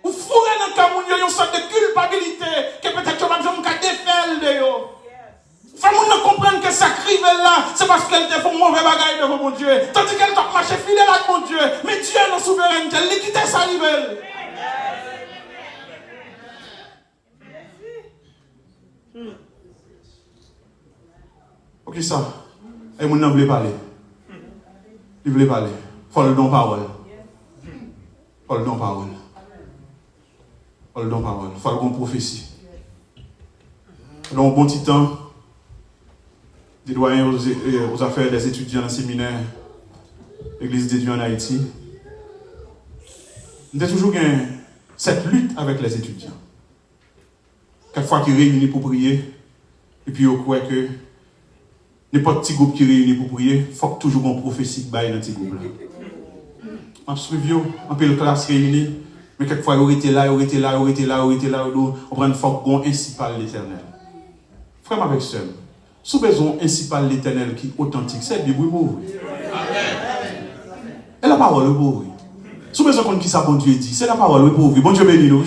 Ou fourrer dans le cas, une sorte de culpabilité, que peut-être que je vais défaire de yo. Faut comprendre que ça crive là, c'est parce qu'elle te fait mauvais bagaille devant mon Dieu. Tandis qu'elle t'a marché fidèle avec mon Dieu. Mais Dieu est la souveraineté, elle quitte sa rive. Ok, ça. Et mon homme voulait parler. Il voulait parler. Faut le don parole. Faut le don parole. Faut le don parole. Faut le bon prophétie. Dans un bon petit temps, des doyens aux affaires des étudiants dans le séminaire, l'Église des dieux en Haïti, nous avons toujours eu cette lutte avec les étudiants. Quelquefois qu'ils réunissent pour prier, et puis ils croient que n'importe quel groupe qui réunit pour prier, il faut que toujours une prophétie qui dans ce groupe-là. Je suis suivi, un peu de classe réunie, mais quelquefois ils étaient là, ils étaient là, ils étaient là, ils étaient là, on prend une fois qu'on ainsi par l'Éternel. Frère avec sœur, sous besoin ainsi par l'Éternel qui est authentique, c'est la Bible pour vous. Et la parole pour vous. Sous besoin qu'on qui ça bon Dieu dit, c'est la parole pour vous. Bon Dieu béni nous.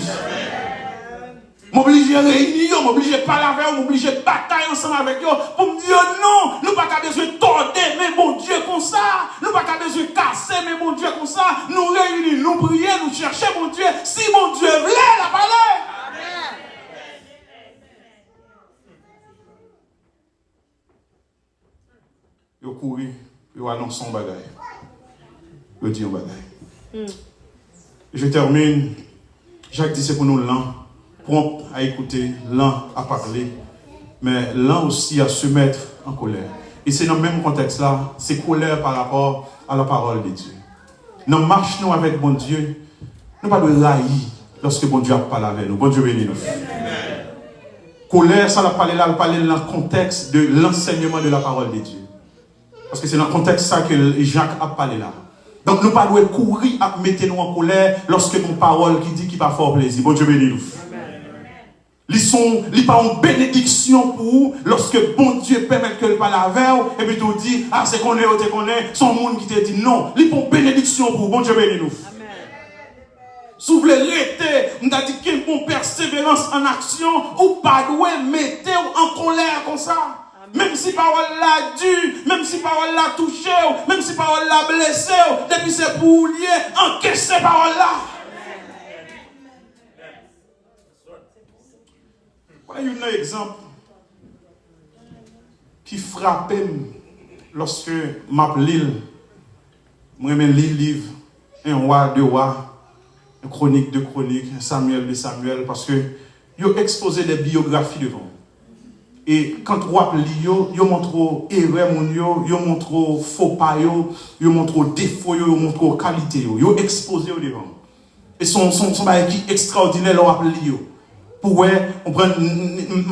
M'obliger à réunir, m'obliger à parler avec eux, m'obliger à batailler ensemble avec eux pour me dire non, nous pas qu'à besoin de tordre, mais bon Dieu comme ça, nous pas qu'à besoin de casser, mais bon Dieu comme ça, nous réunir, nous prier, nous chercher mon Dieu, si mon Dieu voulait la parler. Yo courir, yo annonce son bagaille. Yo dit un bagaille. Je termine. Jacques dit c'est pour nous lent, prompt à écouter, lent à parler, mais lent aussi à se mettre en colère. Et c'est dans le même contexte là, c'est colère par rapport à la parole de Dieu. Nous marchons avec bon Dieu, nous pas de railler lorsque bon Dieu a parlé avec nous. Bon Dieu bénis nous. Colère, ça l'a parlé là, parler dans le contexte de l'enseignement de la parole de Dieu. Parce que c'est dans le contexte ça que Jacques a parlé là. Donc nous ne pouvons pas courir à mettre nous en colère lorsque nos paroles qui dit qu'il va faire plaisir. Bon Dieu bénis nous. Ils pas une bénédiction pour vous lorsque bon Dieu permet que le parle avec vous et puis tu dis ah c'est qu'on est ou t'es qu'on est son monde qui te dit non. Ils pas une bénédiction pour vous. Bon Dieu bénis nous. Si vous voulez rester, on a dit qu'il y a une persévérance en action ou pas doué mettez en colère comme ça. Même si parole l'a dû, même si parole l'a touché, même si parole l'a blessé, depuis c'est pour lier, encaissez parole là. Voilà un exemple qui frappait lorsque m'a l'île, moi je lis livre, un roi, deux rois, une chronique de chronique, un Samuel de Samuel, parce que ils ont exposé des biographies devant. Et quand roi lit, yo montre erreur yo montre faux pas yo montre défaut yo montre qualité yo exposé au devant. Et son bail qui extraordinaire le roi lit yo. Pour on prend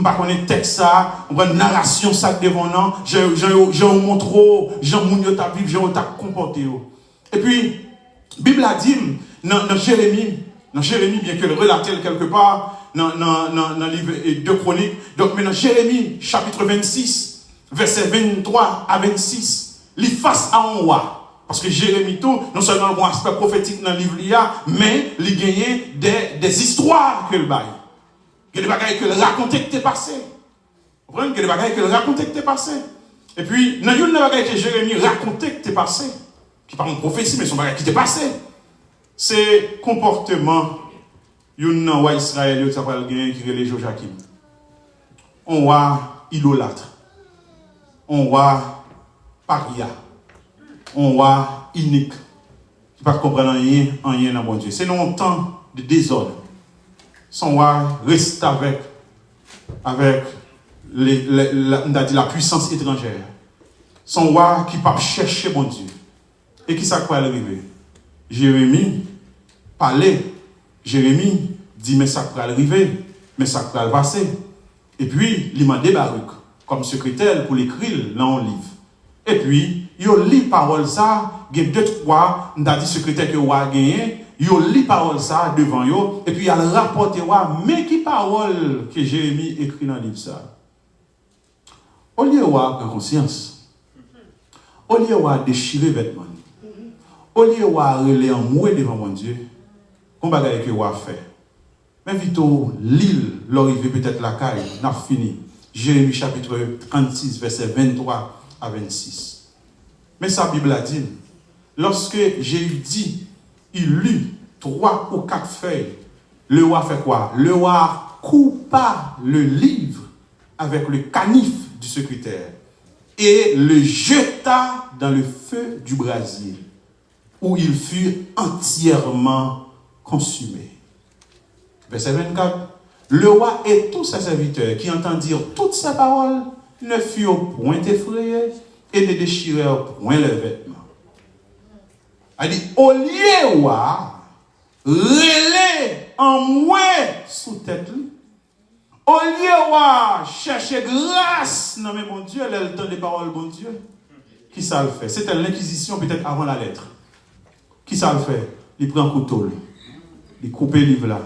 pas connaître texte ça, on prend narration ça devant non, je montre Jean moun yo t'a vivre, Jean t'a comporté yo. Et puis Bible a dit dans Jérémie bien que le relaté quelque part dans le livre de Chroniques. Donc maintenant, Jérémie, chapitre 26, versets 23 à 26, il face à un roi. Parce que Jérémie, tout, non seulement un aspect prophétique dans le livre, mais il gagnait des histoires que le bail. Il y a des bagailles que le racontait que t'es passé. Vous comprenez? Il y a des bagailles que le racontait que t'es passé. Et puis, dans une des bagailles que Jérémie racontait que t'es passé, qui parle de prophétie, mais son bagaille qui t'est passé, c'est comportement. Yon nan roi Israël yo s'appelle gen qui relève Joachim. On roi idolâtre. On roi paria. On roi inique. Qui pas comprendre rien dans bon Dieu. C'est non temps de désordre. Son roi reste avec la puissance étrangère. Son roi qui pas chercher bon Dieu. Et qui ça quoi arriver? Jérémie parlait. Jérémie dit, mais ça va arriver, mais ça va passer. Et puis, il m'a demandé Baruch comme secrétaire pour l'écrire dans un livre. Et puis, il lit parole ça, il y a 2-3, on a dit secrétaire que vous avez gagné, il lit parole ça devant eux, et puis il a rapporté, mais qui parole que Jérémie écrit dans le livre ça? Au lieu de prendre conscience, au lieu de déchirer vêtements, au lieu de relayer en mouet devant mon Dieu, on va regarder ce que vous avez fait. Mais vite, l'île, l'arrivée peut-être la caille, n'a fini. Jérémie chapitre 36, verset 23 à 26. Mais sa Bible a dit, lorsque Jéhu dit, il lut 3 ou 4 feuilles, le roi fait quoi? Le roi coupa le livre avec le canif du secrétaire et le jeta dans le feu du brasier, où il fut entièrement consumé. Verset 24. Le roi et tous ses serviteurs qui entendirent toutes ces paroles ne furent point effrayés et ne déchirèrent point leurs vêtements. Elle dit, au lieu de relais en mouet sous tête, au lieu de chercher grâce, non mais mon Dieu, elle a le temps des paroles, mon Dieu. Qui ça le fait? C'était l'inquisition peut-être avant la lettre. Qui ça le fait? Il prend un couteau, il coupe le livre là,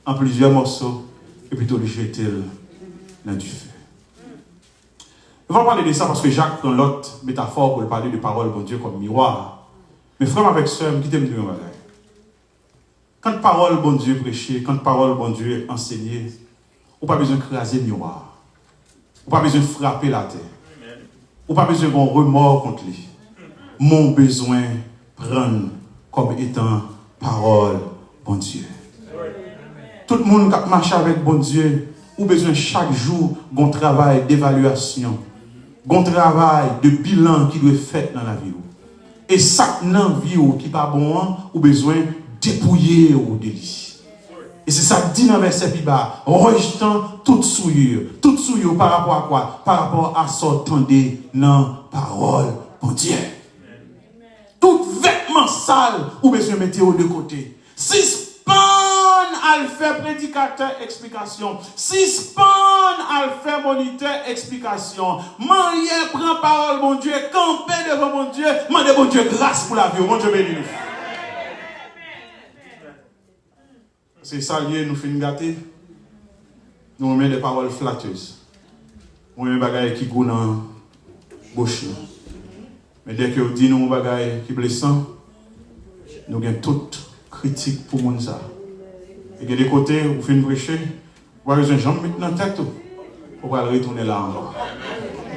en plusieurs morceaux, et puis il jette dans du feu. On va parler de ça parce que Jacques prend l'autre métaphore pour parler de paroles, mon Dieu, comme miroir. Mais frère avec soeur, qui t'aime dire un bagage. Quand parole, bon Dieu, prêcher, quand parole, bon Dieu, enseigner, on n'a pas besoin de craser le miroir. On n'a pas besoin de frapper la terre. On n'a pas besoin d'un remords contre lui. Mon besoin prendre comme étant parole, bon Dieu. Tout le monde qui marche avec bon Dieu, ou besoin chaque jour d'un travail d'évaluation, d'un travail de bilan qui doit être fait dans la vie. Et ça, dans la vie qui n'est pas bon, ou besoin de dépouiller au délit. Et c'est ça que dit dans le verset plus bas, rejetant toute souillure par rapport à quoi? Par rapport à s'entendre dans la parole, bon Dieu. Tout vêtement sale, ou besoin de mettre de côté. Si al fait prédicateur explication. Si span al fait moniteur explication. Marie prend parole mon Dieu, camper devant mon Dieu, demande mon Dieu grâce pour la vie. Mon Dieu béni nous. C'est ça lié nous fait gâter. Nous met des paroles flatteuses. On met des bagailles qui goûtent dans bouche. Mais dès que vous dites nous bagailles qui blessant, nous avons toute critique pour mon ça. Et que des côtés, vous faites prêcher, vous avez besoin de jambes dans la tête, vous allez retourner là encore.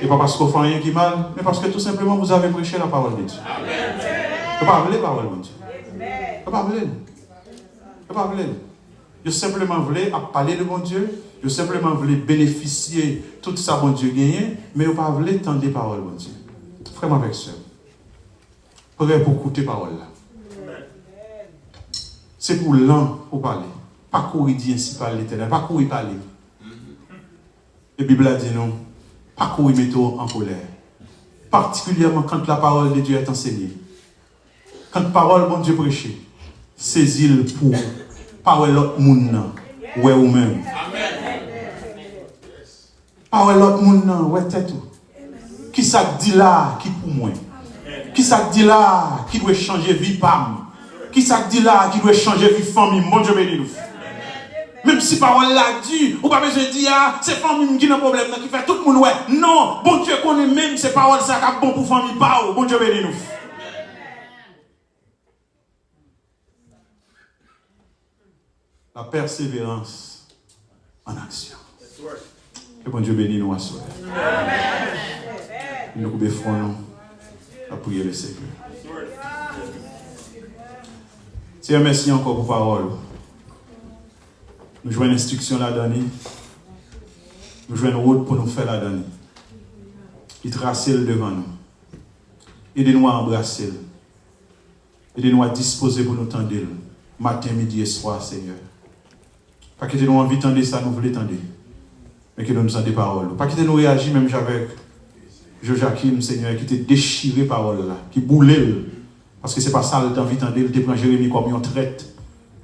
Et pas parce qu'on fait rien qui est mal, mais parce que tout simplement vous avez prêché la parole de Dieu. Vous ne pas appeler la parole de Dieu. Vous ne pas appeler. Vous pas appeler. Vous simplement voulez parler de mon Dieu, vous simplement voulez bénéficier de tout ça, bon Dieu gagné, mais vous ne pas voulez tendre des paroles, mon Dieu. Vraiment avec ça. Prêt pour écouter parole là. C'est pour l'un pour parler. Pas courir dire ainsi par l'Éternel, pas courir parler. La Bible a dit non, pas courir mettre en colère. Particulièrement quand la parole de Dieu est enseignée. Quand la parole bon Dieu prêché, saisis-le pour parler l'autre monde, ouais ou même. Parler l'autre monde, ouais tête tout. Qui ça dit là, qui pour moi? Qui ça dit là, qui doit changer vie pam? Qui ça dit là, qui doit changer vie famille? Mon Dieu béni nous. Même si parole l'a dit, ou pas besoin de dire, c'est famille qui n'a problème, qui fait tout le monde, ouais. Non, bon Dieu connaît même ces paroles, ça qui bon pour famille, pas bon Dieu béni nous. La persévérance en action. Que bon Dieu béni nous à soi. Nous coupons front, nous, à prier le Seigneur. Seigneur, merci encore pour parole. Nous jouons une instruction là-dedans. Nous jouons une route pour nous faire là-dedans. Il trace devant nous. Aidez-nous à embrasser. Aidez-nous à disposer pour nous tendre. Matin, midi et soir, Seigneur. Pas que nous envie de tendre ça, nous voulons tendre. Mais que nous nous en des paroles. Pas que nous réagissons même avec Joachim, Seigneur, qui t'a déchiré parole là, qui boulait. Parce que ce n'est pas ça le temps de il te prend Jérémie comme une traite.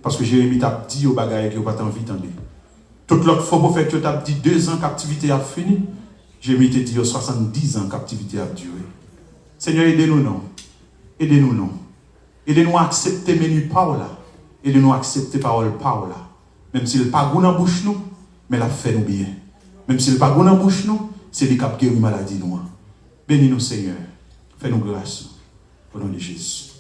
Parce que Jérémie t'a dit au bagaille qu'il n'a pas envie d'entendre. Toute l'autre fois, prophète, tu as dit 2 ans captivité a fini. J'ai mis te dire 70 ans captivité a duré. Seigneur, aidez-nous, non. Aidez-nous, non. Aidez-nous à accepter menu par là. Aidez-nous à accepter parole par là. Même si le pas goût dans bouche nous, mais la fait nous bien. Même si le pas goût dans bouche nous, c'est lui qui a guéri maladie nous. Bénis-nous, Seigneur. Fais-nous grâce. Au nom de Jésus.